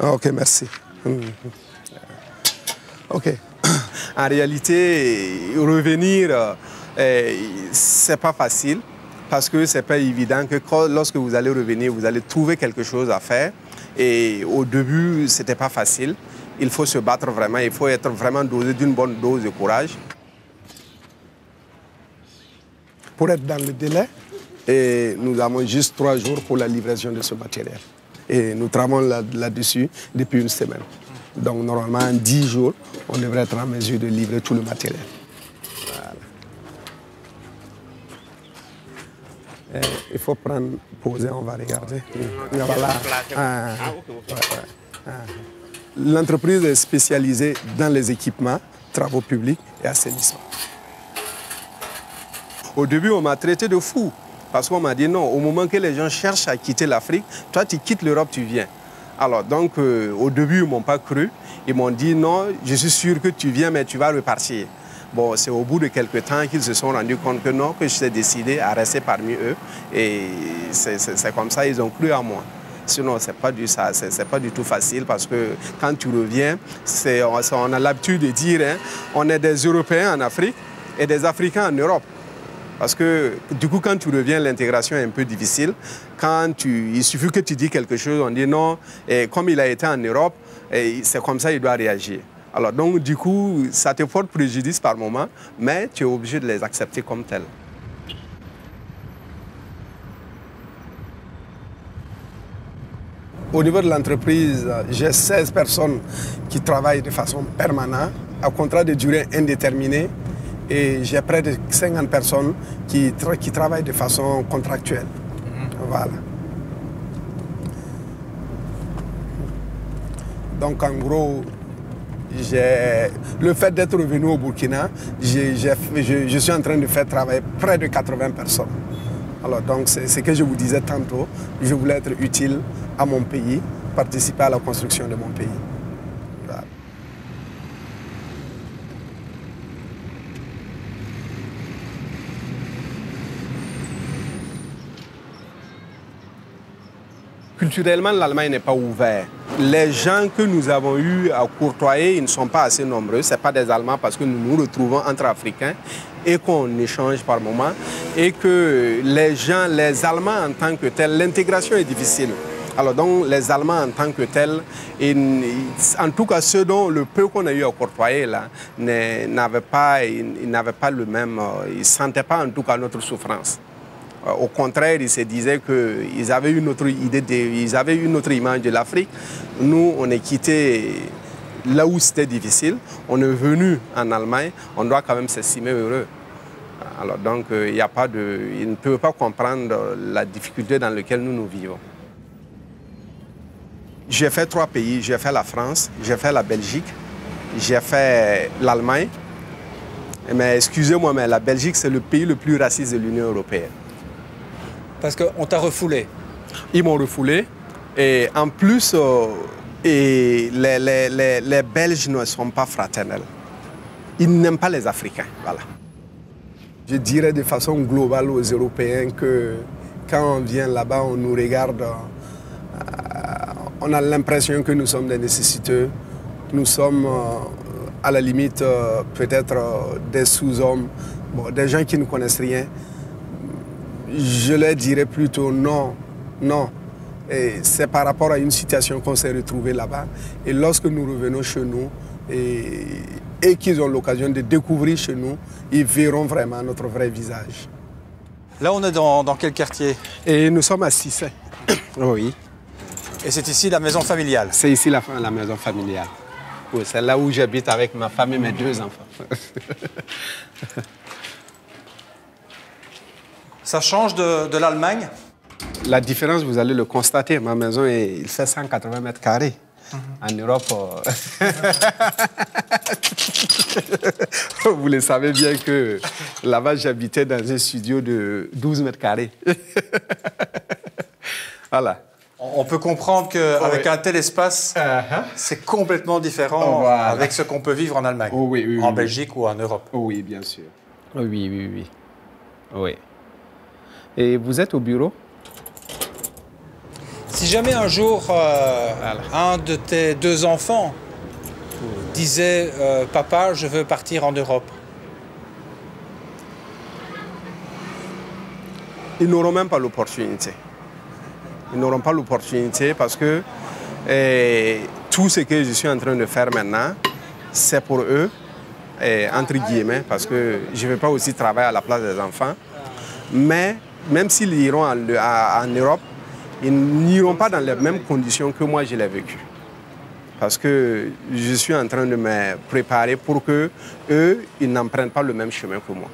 Ok, merci. Ok. En réalité, revenir, c'est pas facile parce que c'est pas évident que lorsque vous allez revenir, vous allez trouver quelque chose à faire. Et au début, c'était pas facile. Il faut se battre vraiment, il faut être vraiment dosé d'une bonne dose de courage. Pour être dans le délai, et nous avons juste 3 jours pour la livraison de ce matériel. Et nous travaillons là-dessus depuis une semaine. Donc normalement, en 10 jours, on devrait être en mesure de livrer tout le matériel. Voilà. Il faut prendre, poser, on va regarder. Voilà. L'entreprise est spécialisée dans les équipements, travaux publics et assainissement. Au début, on m'a traité de fou. Parce qu'on m'a dit non, au moment que les gens cherchent à quitter l'Afrique, toi tu quittes l'Europe, tu viens. Alors donc, au début, ils ne m'ont pas cru. Ils m'ont dit non, je suis sûr que tu viens, mais tu vas repartir. Bon, c'est au bout de quelques temps qu'ils se sont rendus compte que non, que je suis décidé à rester parmi eux. Et c'est comme ça, ils ont cru à moi. Sinon, ce n'est pas du tout facile parce que quand tu reviens, on a l'habitude de dire, hein, on est des Européens en Afrique et des Africains en Europe. Parce que du coup, quand tu reviens, l'intégration est un peu difficile. Il suffit que tu dis quelque chose, on dit non, et comme il a été en Europe, c'est comme ça qu'il doit réagir. Alors donc, du coup, ça te porte préjudice par moment, mais tu es obligé de les accepter comme tels. Au niveau de l'entreprise, j'ai 16 personnes qui travaillent de façon permanente, à contrat de durée indéterminée. Et j'ai près de 50 personnes qui travaillent de façon contractuelle. Voilà. Donc en gros, le fait d'être revenu au Burkina, je suis en train de faire travailler près de 80 personnes. Alors donc c'est ce que je vous disais tantôt, je voulais être utile à mon pays, participer à la construction de mon pays. Voilà. Culturellement, l'Allemagne n'est pas ouverte. Les gens que nous avons eus à courtoyer, ils ne sont pas assez nombreux. Ce ne sont pas des Allemands parce que nous nous retrouvons entre Africains et qu'on échange par moments. Et que les Allemands en tant que tels, l'intégration est difficile. Alors donc les Allemands en tant que tels, en tout cas ceux dont le peu qu'on a eu à courtoyer là, n'avaient pas le même, ils ne sentaient pas en tout cas notre souffrance. Au contraire, ils se disaient qu'ils avaient une autre idée, ils avaient une autre image de l'Afrique. Nous, on est quitté là où c'était difficile. On est venu en Allemagne, on doit quand même s'estimer heureux. Alors donc, ils ne peuvent pas comprendre la difficulté dans laquelle nous vivons. J'ai fait 3 pays, j'ai fait la France, j'ai fait la Belgique, j'ai fait l'Allemagne. Mais excusez-moi, mais la Belgique, c'est le pays le plus raciste de l'Union européenne. Parce qu'on t'a refoulé. Ils m'ont refoulé. Et en plus, les Belges ne sont pas fraternels. Ils n'aiment pas les Africains. Voilà. Je dirais de façon globale aux Européens que quand on vient là-bas, on nous regarde, on a l'impression que nous sommes des nécessiteux. Nous sommes à la limite peut-être des sous-hommes, des gens qui ne connaissent rien. Je leur dirais plutôt non, non. C'est par rapport à une situation qu'on s'est retrouvé là-bas. Et lorsque nous revenons chez nous et qu'ils ont l'occasion de découvrir chez nous, ils verront vraiment notre vrai visage. Là, on est dans quel quartier? Et nous sommes à Cissé. Oui. Et c'est ici la maison familiale? C'est ici la maison familiale. Oui, c'est là où j'habite avec ma femme et mes 2 enfants. Ça change de l'Allemagne? La différence, vous allez le constater. Ma maison, il fait 180 mètres carrés. En Europe, vous le savez bien que là-bas, j'habitais dans un studio de 12 mètres carrés. Voilà. On peut comprendre qu'avec un tel espace, c'est complètement différent avec ce qu'on peut vivre en Allemagne, en Belgique ou en Europe. Oui, bien sûr. Oui. Et vous êtes au bureau? Si jamais un jour, un de tes deux enfants disait « Papa, je veux partir en Europe », ils n'auront même pas l'opportunité. Ils n'auront pas l'opportunité parce que tout ce que je suis en train de faire maintenant, c'est pour eux, entre guillemets, parce que je ne vais pas aussi travailler à la place des enfants. Mais même s'ils iront en Europe, ils n'iront pas dans les mêmes conditions que moi je l'ai vécu. Parce que je suis en train de me préparer pour qu'eux, ils n'empruntent pas le même chemin que moi.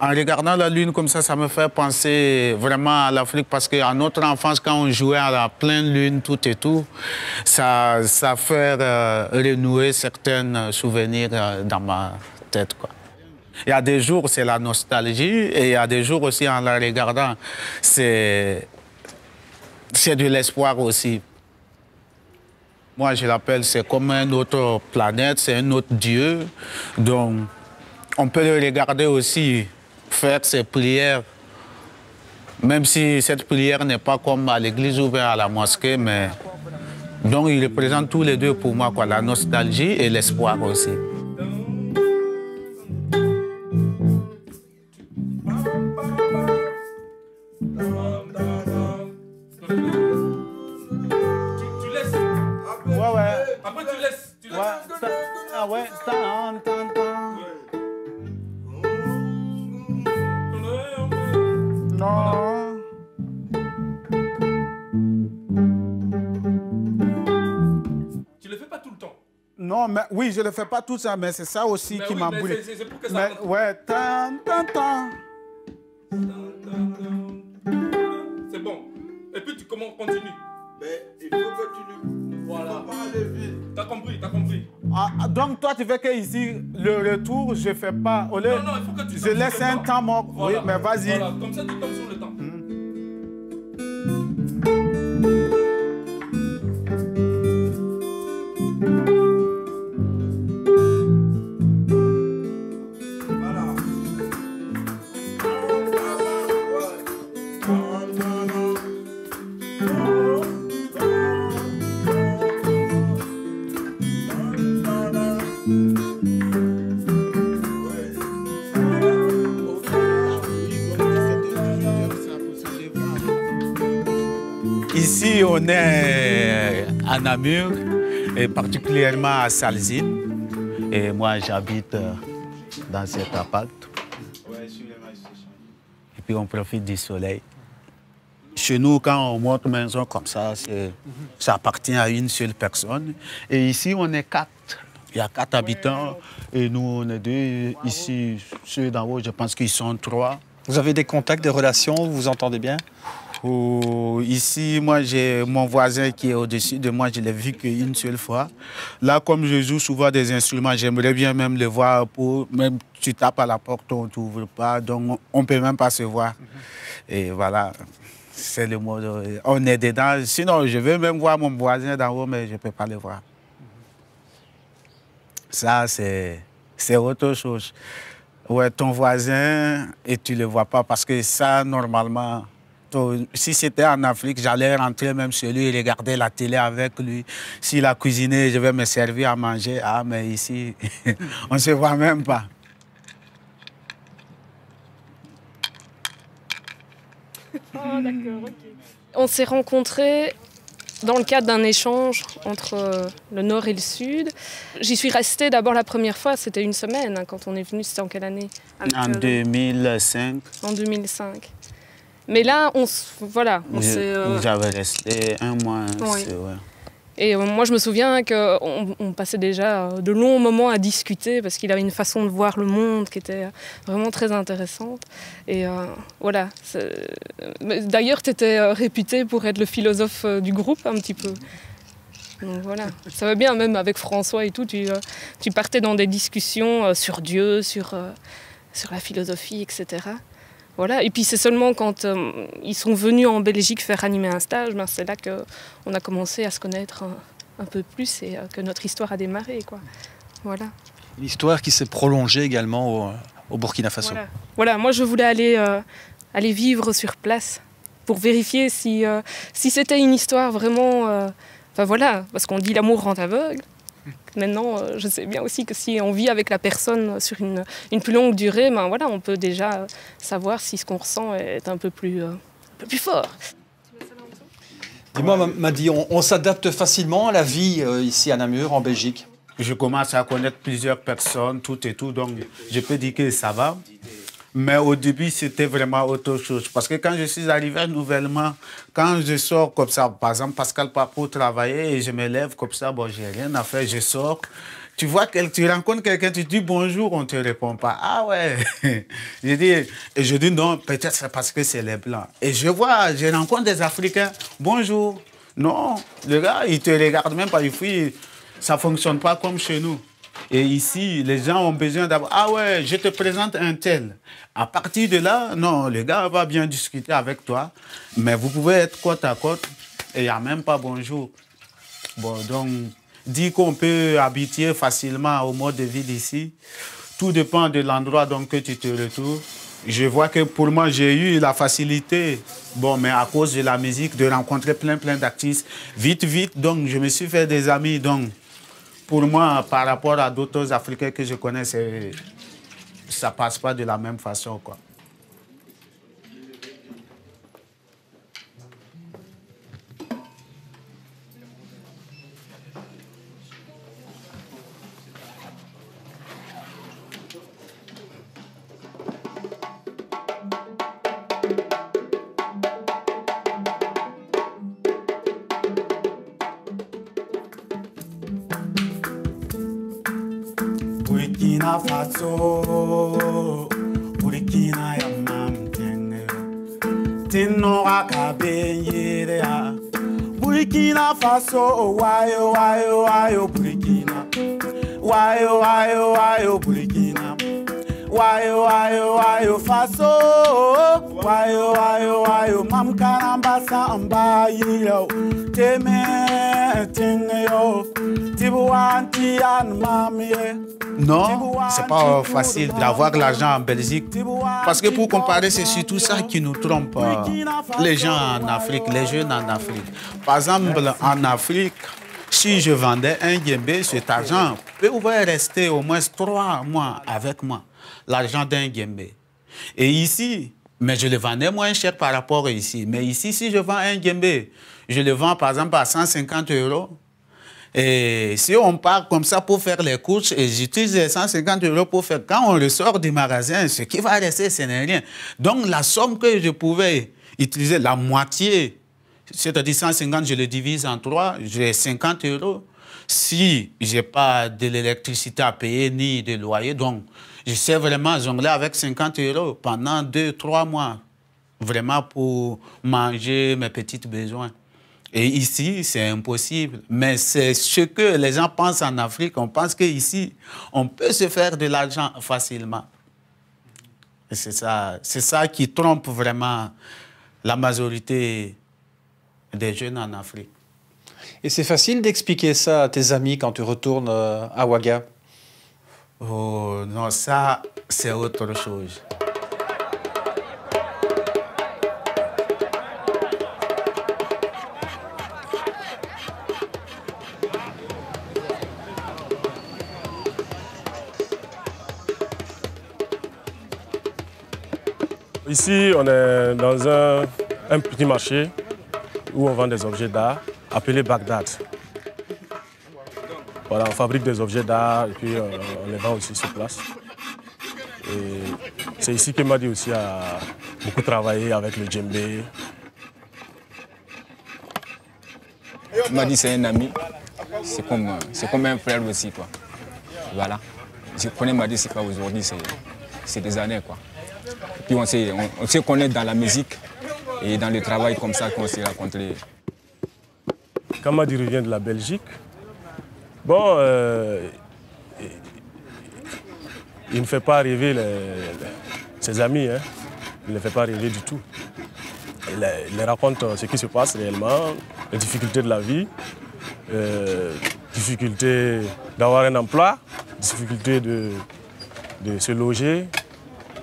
En regardant la lune comme ça me fait penser vraiment à l'Afrique parce qu'à notre enfance, quand on jouait à la pleine lune, tout et tout, ça fait renouer certains souvenirs dans ma tête, quoi. Il y a des jours, c'est la nostalgie et il y a des jours aussi, en la regardant, c'est de l'espoir aussi. Moi, je l'appelle, c'est comme une autre planète, c'est un autre Dieu. Donc, on peut le regarder aussi, faire ses prières, même si cette prière n'est pas comme à l'église ou bien à la mosquée, mais donc ils représentent tous les deux pour moi, quoi, la nostalgie et l'espoir aussi. Après tu laisses. Ah ouais, Non. Tu le fais pas tout le temps. Non, mais oui, je le fais pas tout ça, mais c'est ça aussi qui m'embrouille. C'est pour que ça. Mais ouais, C'est bon. Et puis tu continues. Mais il faut que tu ne... Voilà. T'as compris, t'as compris. Ah, donc toi, tu veux que ici, le retour, je fais pas. Non, il faut que tu... Je laisse un temps mort. Voilà. Oui, mais vas-y. Voilà, comme ça tu tombes sur le temps. Ici, on est à Namur, et particulièrement à Salzine. Et moi, j'habite dans cet appart. Et puis, on profite du soleil. Chez nous, quand on monte une maison comme ça, ça appartient à une seule personne. Et ici, on est 4. Il y a 4 habitants et nous, on est 2. Ici, ceux d'en haut, je pense qu'ils sont 3. Vous avez des contacts, des relations, vous vous entendez bien? Ici, moi, j'ai mon voisin qui est au-dessus de moi, je l'ai vu qu'une seule fois. Là, comme je joue souvent des instruments, j'aimerais bien même le voir. Même tu tapes à la porte, on ne t'ouvre pas, donc on ne peut même pas se voir. Et voilà, c'est le mot. On est dedans. Sinon, je veux même voir mon voisin d'en haut, mais je ne peux pas le voir. Ça, c'est autre chose. Ouais, ton voisin, et tu ne le vois pas, parce que ça, normalement... Si c'était en Afrique, j'allais rentrer même chez lui et regarder la télé avec lui. S'il a cuisiné, je vais me servir à manger. Ah, mais ici, on ne se voit même pas. Oh, d'accord, ok. On s'est rencontrés dans le cadre d'un échange entre le Nord et le Sud. J'y suis restée d'abord la première fois, c'était une semaine, hein, quand on est venu. C'était en quelle année? En 2005. En 2005. Mais là, voilà. Vous avez resté un mois. Oui. Ouais. Et moi, je me souviens qu'on passait déjà de longs moments à discuter parce qu'il avait une façon de voir le monde qui était vraiment très intéressante. Et voilà. D'ailleurs, tu étais réputé pour être le philosophe du groupe, un petit peu. Donc voilà. Ça va bien, même avec François et tout, tu partais dans des discussions sur Dieu, sur la philosophie, etc. Voilà. Et puis c'est seulement quand ils sont venus en Belgique faire animer un stage, c'est là qu'on a commencé à se connaître un peu plus et que notre histoire a démarré, quoi. Voilà. Une histoire qui s'est prolongée également au Burkina Faso. Voilà, moi je voulais aller vivre sur place pour vérifier si c'était une histoire vraiment... Enfin voilà, parce qu'on dit l'amour rend aveugle. Maintenant, je sais bien aussi que si on vit avec la personne sur une plus longue durée, ben voilà, on peut déjà savoir si ce qu'on ressent est un peu plus fort. Dis-moi, Madi, on s'adapte facilement à la vie ici à Namur, en Belgique? Je commence à connaître plusieurs personnes, tout et tout, donc je peux dire que ça va. Mais au début, c'était vraiment autre chose. Parce que quand je suis arrivé nouvellement, quand je sors comme ça, par exemple, Pascal part pour travailler et je me lève comme ça, bon, j'ai rien à faire, je sors. Tu vois, tu rencontres quelqu'un, tu dis bonjour, on ne te répond pas. Ah ouais. Je dis non, peut-être c'est parce que c'est les Blancs. Et je rencontre des Africains, bonjour. Non, le gars, il ne te regarde même pas, il fuit. Ça ne fonctionne pas comme chez nous. Et ici, les gens ont besoin d'avoir... Ah ouais, je te présente un tel. À partir de là, non, le gars va bien discuter avec toi. Mais vous pouvez être côte à côte et il n'y a même pas bonjour. Bon, donc, dire qu'on peut habituer facilement au mode de vie d'ici, tout dépend de l'endroit que tu te retrouves. Je vois que pour moi, j'ai eu la facilité, bon, mais à cause de la musique, de rencontrer plein d'artistes. Vite, donc, je me suis fait des amis, donc... Pour moi, par rapport à d'autres Africains que je connais, ça ne passe pas de la même façon, quoi. Burkina Faso, Burkina ya mamtenge, tinora kabenyera. Burkina Faso, wayo Burkina, wayo Burkina, wayo Faso, wayo mamkarambasa ambayo, teme tingeyo, tibuanti an mamie. Non, c'est pas facile d'avoir de l'argent en Belgique. Parce que pour comparer, c'est surtout ça qui nous trompe, les gens en Afrique, les jeunes en Afrique. Par exemple, en Afrique, si je vendais un djembé, cet argent pouvait rester au moins 3 mois avec moi, l'argent d'un djembé. Et ici, mais je le vendais moins cher par rapport à ici. Mais ici, si je vends un djembé, je le vends par exemple à 150 €. Et si on part comme ça pour faire les courses, et j'utilise les 150 € pour faire, quand on ressort du magasin, ce qui va rester, ce n'est rien. Donc la somme que je pouvais utiliser, la moitié, c'est-à-dire 150, je le divise en 3, j'ai 50 €. Si je n'ai pas de l'électricité à payer ni de loyer, donc je sais vraiment jongler avec 50 € pendant 2-3 mois, vraiment pour manger mes petits besoins. Et ici, c'est impossible. Mais c'est ce que les gens pensent en Afrique. On pense qu'ici, on peut se faire de l'argent facilement. Et c'est ça qui trompe vraiment la majorité des jeunes en Afrique. Et c'est facile d'expliquer ça à tes amis quand tu retournes à Ouaga? Oh non, ça, c'est autre chose. Ici, on est dans un petit marché où on vend des objets d'art appelé Bagdad. Voilà, on fabrique des objets d'art et puis on les vend aussi sur place. Et c'est ici que Madi aussi a beaucoup travaillé avec le djembé. Madi, c'est un ami, c'est comme un frère aussi, quoi. Voilà. Je connais Madi, c'est pas aujourd'hui, c'est des années, quoi. Puis on se connaît dans la musique et dans le travail comme ça qu'on s'est rencontrés. Quand Madi revient de la Belgique, bon, il ne fait pas rêver ses amis, hein. Il ne fait pas rêver du tout. Il leur raconte ce qui se passe réellement, les difficultés de la vie, difficultés d'avoir un emploi, difficulté de se loger.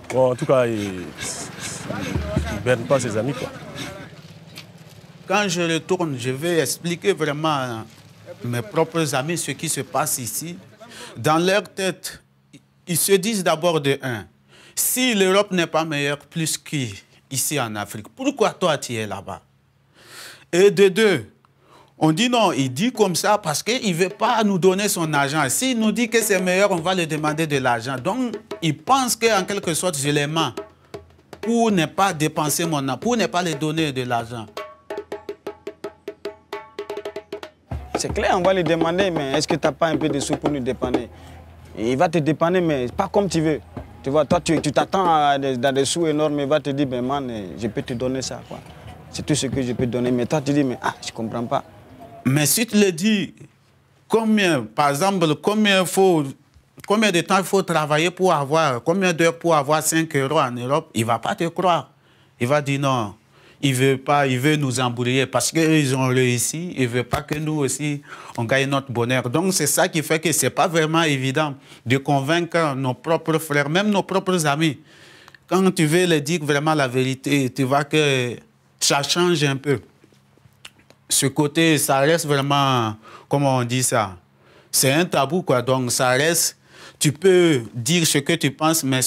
Bon, en tout cas, il ne berne pas ses amis, quoi. Quand je retourne, je vais expliquer vraiment à mes propres amis ce qui se passe ici. Dans leur tête, ils se disent d'abord de un, si l'Europe n'est pas meilleure plus qu'ici en Afrique, pourquoi toi tu es là-bas? Et de deux, on dit non, il dit comme ça parce qu'il ne veut pas nous donner son argent. S'il nous dit que c'est meilleur, on va lui demander de l'argent. Donc, il pense qu'en quelque sorte, je les mens pour ne pas dépenser mon argent, pour ne pas lui donner de l'argent. C'est clair, on va lui demander, mais est-ce que tu n'as pas un peu de sous pour nous dépanner? Il va te dépanner, mais pas comme tu veux. Tu vois, toi, tu t'attends à des sous énormes, il va te dire, ben man, je peux te donner ça, quoi. C'est tout ce que je peux te donner. Mais toi, tu dis, mais je ne comprends pas. Mais si tu le dis, combien, par exemple, combien de temps il faut travailler pour avoir, combien d'heures pour avoir 5 € en Europe, il ne va pas te croire. Il va dire non. Il veut pas, il veut nous embrouiller parce qu'ils ont réussi. Il ne veut pas que nous aussi, on gagne notre bonheur. Donc, c'est ça qui fait que ce n'est pas vraiment évident de convaincre nos propres frères, même nos propres amis. Quand tu veux leur dire vraiment la vérité, tu vois que ça change un peu. Ce côté, ça reste vraiment, comment on dit ça, c'est un tabou, quoi. Donc, ça reste, tu peux dire ce que tu penses, mais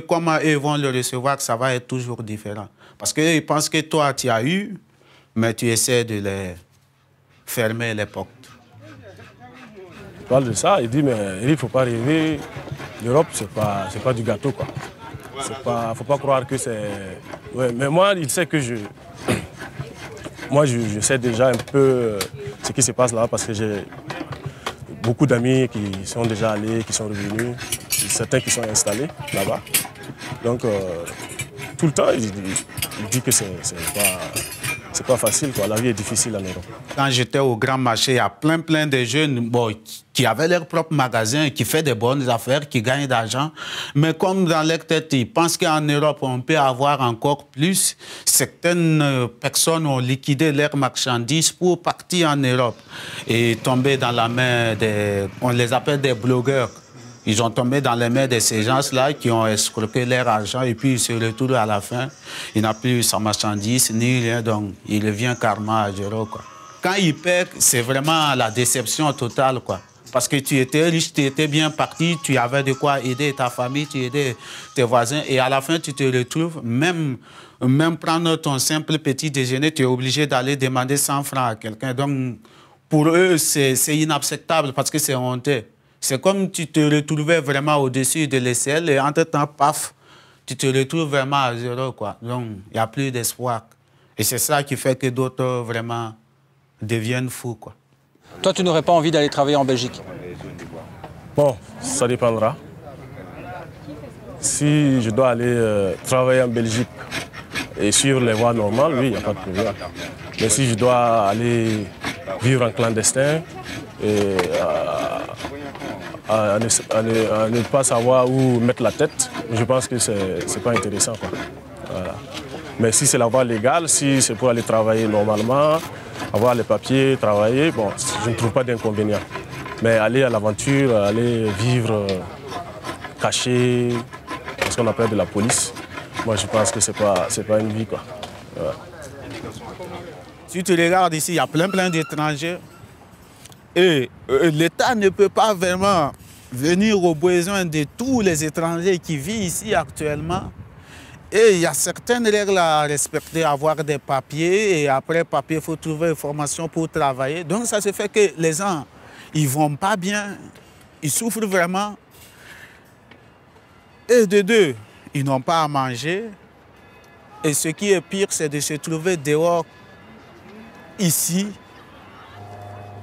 comment eux vont le recevoir, ça va être toujours différent. Parce qu'ils pensent que toi, tu as eu, mais tu essaies de les fermer les portes. Il parle de ça, il dit, mais il ne faut pas rêver. L'Europe, ce n'est pas du gâteau, quoi. Il ne faut pas croire que c'est... Ouais, mais moi, il sait que Moi, je sais déjà un peu ce qui se passe là, parce que j'ai beaucoup d'amis qui sont déjà allés, qui sont revenus, certains qui sont installés là-bas. Donc, tout le temps, il dit que c'est pas facile, quoi. La vie est difficile en Europe. Quand j'étais au Grand Marché, il y a plein de jeunes qui avaient leur propre magasin, qui font des bonnes affaires, qui gagnent d'argent. Mais comme dans leur tête, ils pensent qu'en Europe, on peut avoir encore plus. Certaines personnes ont liquidé leurs marchandises pour partir en Europe et tomber dans la main on les appelle des blogueurs. Ils ont tombé dans les mains de ces gens-là qui ont escroqué leur argent et puis ils se retrouvent à la fin. Il n'a plus sa marchandise ni rien, donc il revient carrément à zéro, quoi. Quand il perd, c'est vraiment la déception totale, quoi. Parce que tu étais riche, tu étais bien parti, tu avais de quoi aider ta famille, tu aidais tes voisins et à la fin tu te retrouves, même prendre ton simple petit déjeuner, tu es obligé d'aller demander 100 francs à quelqu'un. Donc pour eux, c'est inacceptable parce que c'est honteux. C'est comme tu te retrouvais vraiment au-dessus de l'aisselle et entre-temps, paf, tu te retrouves vraiment à zéro, quoi. Donc, il n'y a plus d'espoir. Et c'est ça qui fait que d'autres vraiment deviennent fous, quoi. Toi, tu n'aurais pas envie d'aller travailler en Belgique? Bon, ça dépendra. Si je dois aller travailler en Belgique et suivre les voies normales, oui, il n'y a pas de problème. Mais si je dois aller vivre en clandestin et à ne pas savoir où mettre la tête, je pense que c'est pas intéressant, quoi. Voilà. Mais si c'est la voie légale, si c'est pour aller travailler normalement, avoir les papiers, travailler, bon, je ne trouve pas d'inconvénient. Mais aller à l'aventure, aller vivre caché, ce qu'on appelle de la police, moi je pense que c'est pas une vie, quoi. Voilà. Si tu regardes ici, il y a plein d'étrangers. Et l'État ne peut pas vraiment venir aux besoins de tous les étrangers qui vivent ici actuellement. Et il y a certaines règles à respecter, avoir des papiers. Et après papier, il faut trouver une formation pour travailler. Donc ça se fait que les gens, ils ne vont pas bien. Ils souffrent vraiment. Et de deux, ils n'ont pas à manger. Et ce qui est pire, c'est de se trouver dehors, ici.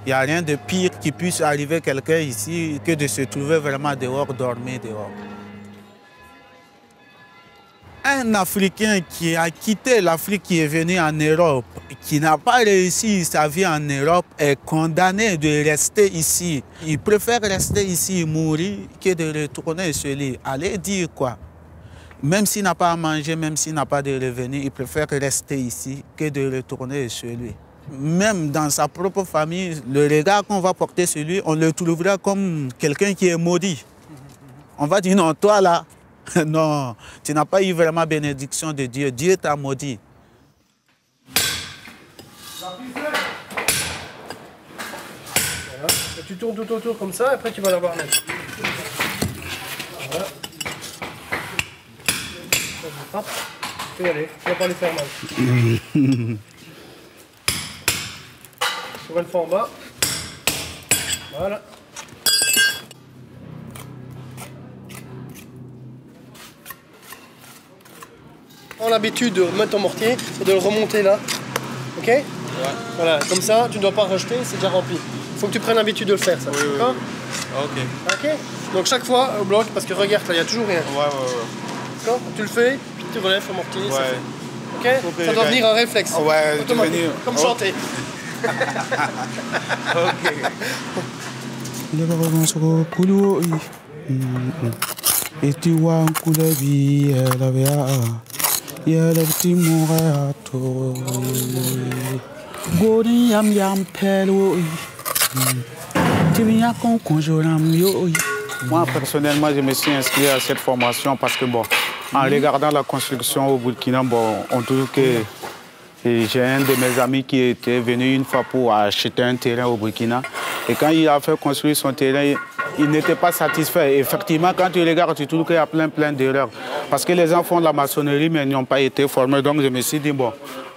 Il n'y a rien de pire qui puisse arriver à quelqu'un ici que de se trouver vraiment dehors, dormir dehors. Un Africain qui a quitté l'Afrique, qui est venu en Europe, qui n'a pas réussi sa vie en Europe, est condamné de rester ici. Il préfère rester ici et mourir que de retourner chez lui. Allez dire quoi? Même s'il n'a pas à manger, même s'il n'a pas de revenus, il préfère rester ici que de retourner chez lui. Même dans sa propre famille, le regard qu'on va porter sur lui, on le trouvera comme quelqu'un qui est maudit. On va dire non, toi là, non, tu n'as pas eu vraiment bénédiction de Dieu. Dieu t'a maudit. Voilà. Et tu tournes tout autour comme ça, et après tu vas l'avoir net. Voilà. Hop, tu peux y aller, tu vas pas les faire mal. Sur une fois en bas. Voilà. Prends l'habitude de remettre ton mortier et de le remonter là. Ok? Ouais. Voilà, comme ça, tu ne dois pas rejeter, c'est déjà rempli. Il faut que tu prennes l'habitude de le faire, ça. D'accord? Ok. Ok? Donc chaque fois au bloc, parce que regarde, là, il n'y a toujours rien. Ouais. D'accord? Tu le fais, puis tu relèves ton mortier. Ouais. Ça fait. Ok? Ça doit devenir un réflexe. Ouais, automatique, comme chanter. Ok. Et tu vois un coup de vie, il y a le petit morato. Gori yam yam pelo. Tu viens qu'on conjure yo. Moi, personnellement, je me suis inscrit à cette formation parce que, bon, en regardant la construction au Burkina, bon, on trouve que j'ai un de mes amis qui était venu une fois pour acheter un terrain au Burkina. Et quand il a fait construire son terrain, il n'était pas satisfait. Effectivement, quand tu regardes, tu trouves qu'il y a plein d'erreurs. Parce que les gens font de la maçonnerie, mais ils n'ont pas été formés. Donc je me suis dit, bon,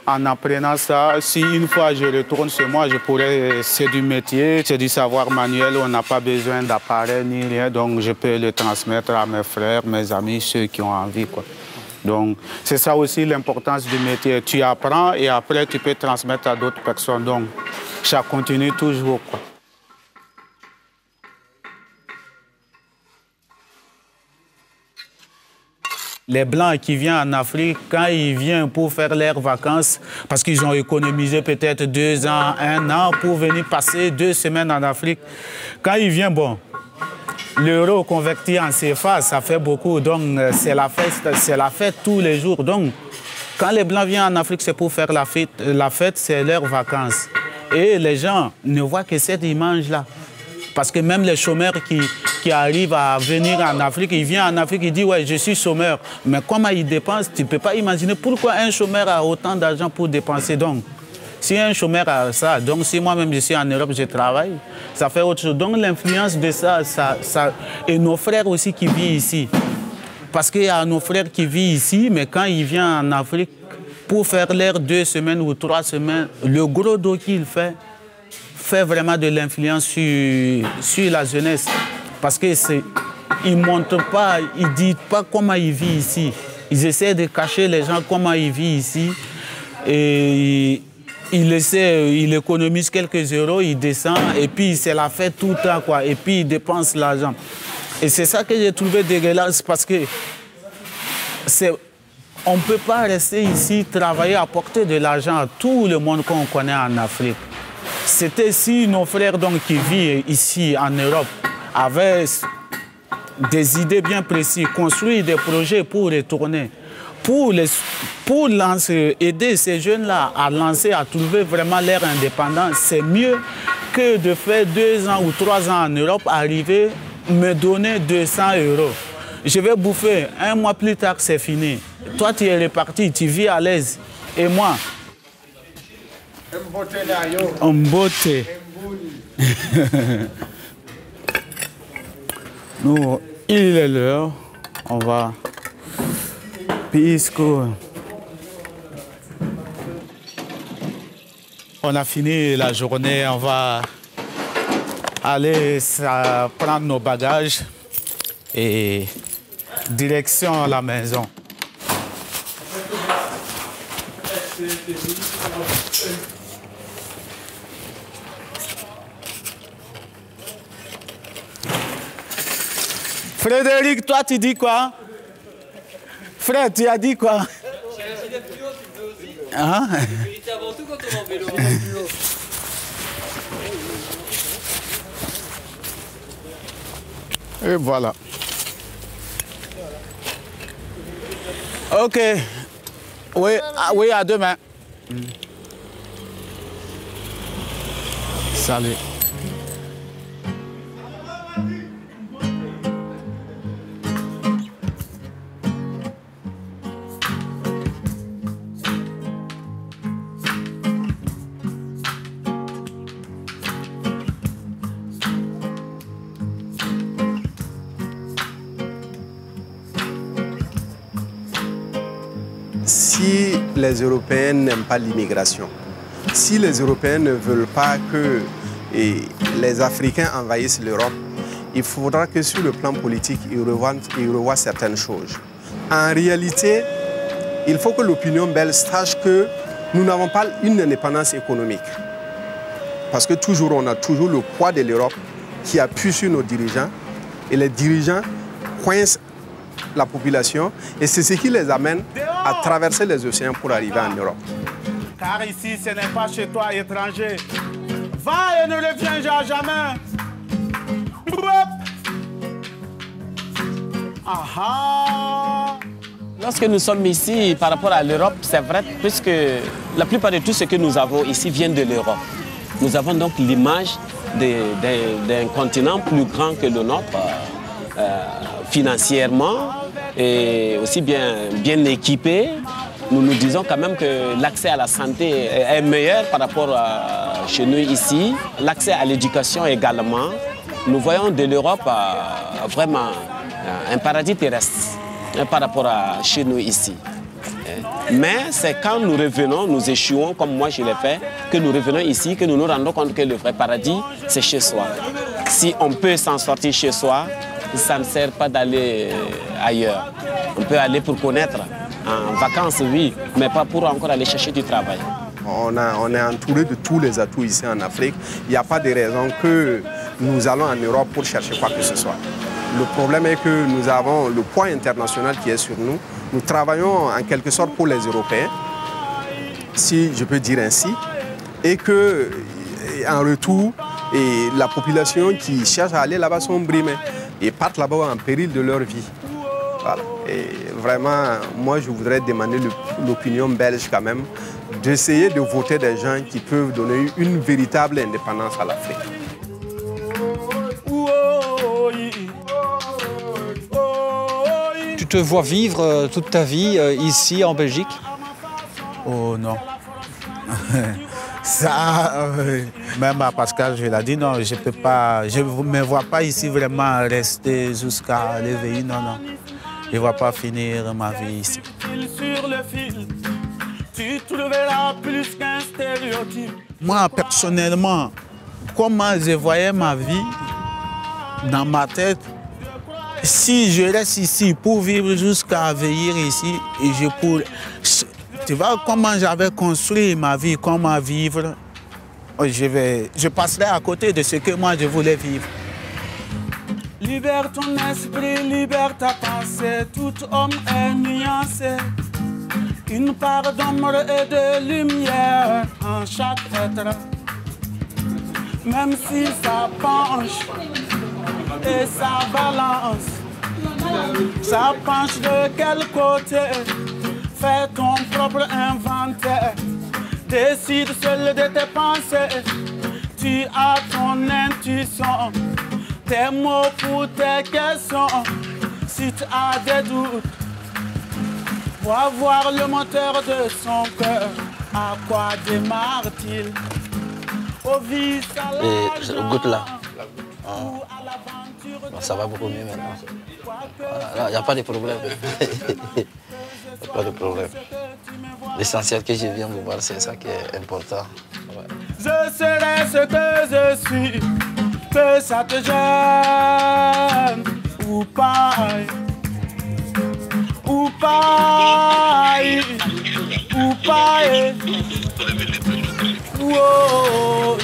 en apprenant ça, si une fois je retourne chez moi, je pourrais, c'est du métier, c'est du savoir manuel, on n'a pas besoin d'appareil ni rien. Donc je peux le transmettre à mes frères, mes amis, ceux qui ont envie, quoi. Donc, c'est ça aussi l'importance du métier. Tu apprends et après, tu peux transmettre à d'autres personnes. Donc, ça continue toujours, quoi. Les Blancs qui viennent en Afrique, quand ils viennent pour faire leurs vacances, parce qu'ils ont économisé peut-être 2 ans, 1 an pour venir passer 2 semaines en Afrique, quand ils viennent, bon, l'euro converti en CFA, ça fait beaucoup, donc c'est la fête tous les jours. Donc, quand les Blancs viennent en Afrique, c'est pour faire la fête, c'est leurs vacances. Et les gens ne voient que cette image-là. Parce que même les chômeurs qui arrivent à venir en Afrique, ils viennent en Afrique, ils disent « ouais, je suis chômeur ». Mais comment ils dépensent, tu ne peux pas imaginer pourquoi un chômeur a autant d'argent pour dépenser. Donc, si un chômeur a ça, donc si moi-même je suis en Europe, je travaille, ça fait autre chose. Donc l'influence de ça, et nos frères aussi qui vivent ici. Parce qu'il y a nos frères qui vivent ici, mais quand ils viennent en Afrique, pour faire leurs 2 semaines ou 3 semaines, le gros dos qu'il fait vraiment de l'influence sur la jeunesse. Parce qu'ils ne montrent pas, ils ne disent pas comment ils vivent ici. Ils essaient de cacher les gens comment ils vivent ici. Et ils économisent quelques euros, ils descendent, et puis c'est la fête tout le temps, quoi. Et puis ils dépensent l'argent. Et c'est ça que j'ai trouvé dégueulasse, parce que on ne peut pas rester ici, travailler, apporter de l'argent à tout le monde qu'on connaît en Afrique. C'était si nos frères donc, qui vivent ici en Europe avaient des idées bien précises, construire des projets pour retourner, pour aider ces jeunes-là à lancer, à trouver vraiment leur indépendance, c'est mieux que de faire 2 ans ou 3 ans en Europe, arriver, me donner 200 €. Je vais bouffer, 1 mois plus tard, c'est fini. Toi, tu es reparti, tu vis à l'aise. Et moi, en beauté. Nous, il est l'heure. On va. Puisque on a fini la journée, on va aller prendre nos bagages et direction la maison. Frédéric, toi tu dis quoi? Fred, tu as dit quoi? Hein? Avant tout quand on est en vélo. Et voilà. Ok. Oui, oui, à demain. Salut. si les Européens n'aiment pas l'immigration, si les Européens ne veulent pas que les Africains envahissent l'Europe, il faudra que sur le plan politique, ils revoient certaines choses. En réalité, il faut que l'opinion belge sache que nous n'avons pas une indépendance économique. Parce que on a toujours le poids de l'Europe qui appuie sur nos dirigeants et les dirigeants coincent la population et c'est ce qui les amène à traverser les océans pour arriver en Europe. Car ici, ce n'est pas chez toi, étranger. Va et ne reviens jamais. Aha. Lorsque nous sommes ici, par rapport à l'Europe, c'est vrai, puisque la plupart de tout ce que nous avons ici vient de l'Europe. Nous avons donc l'image d'un continent plus grand que le nôtre, financièrement, et aussi bien équipé. Nous nous disons quand même que l'accès à la santé est meilleur par rapport à chez nous ici. L'accès à l'éducation également. Nous voyons de l'Europe vraiment un paradis terrestre par rapport à chez nous ici. Mais c'est quand nous revenons, nous échouons, comme moi je l'ai fait, que nous revenons ici, que nous nous rendons compte que le vrai paradis, c'est chez soi. Si on peut s'en sortir chez soi, ça ne sert pas d'aller ailleurs. On peut aller pour connaître, en vacances, oui, mais pas pour encore aller chercher du travail. On est entouré de tous les atouts ici en Afrique. Il n'y a pas de raison que nous allons en Europe pour chercher quoi que ce soit. Le problème est que nous avons le poids international qui est sur nous. Nous travaillons en quelque sorte pour les Européens, si je peux dire ainsi, et que en retour, la population qui cherche à aller là-bas sont brimées et partent là-bas en péril de leur vie. Voilà. Et vraiment, moi je voudrais demander l'opinion belge quand même d'essayer de voter des gens qui peuvent donner une véritable indépendance à l'Afrique. Tu te vois vivre toute ta vie ici en Belgique? Oh non. Ça, même à Pascal, je l'ai dit, non, je peux pas, je ne me vois pas ici vraiment rester jusqu'à l'éveil, non, non. Je ne vois pas finir ma vie ici. Sur le fil, tu trouveras plus qu'un stéréotype. Moi, personnellement, comment je voyais ma vie dans ma tête, si je reste ici pour vivre jusqu'à vieillir ici, et je pourrais... Tu vois comment j'avais construit ma vie, comment vivre, je passerai à côté de ce que moi je voulais vivre. Libère ton esprit, libère ta pensée, tout homme est nuancé. Une part d'ombre et de lumière en chaque être. Même si ça penche et ça balance, ça penche de quel côté? Fais ton propre inventaire, décide seul de tes pensées. Tu as ton intuition, tes mots pour tes questions. Si tu as des doutes, va voir le moteur de son cœur. À quoi démarre-t-il? Au vice à l'argent. Goûte là. Bon, ça va beaucoup mieux maintenant. Il n'y a pas de problème. Pas de problème. L'essentiel que je viens vous voir, c'est ça qui est important. Ouais. Je serai ce que je suis, que ça te gêne ou pas, ou pas, ou pas. Oh.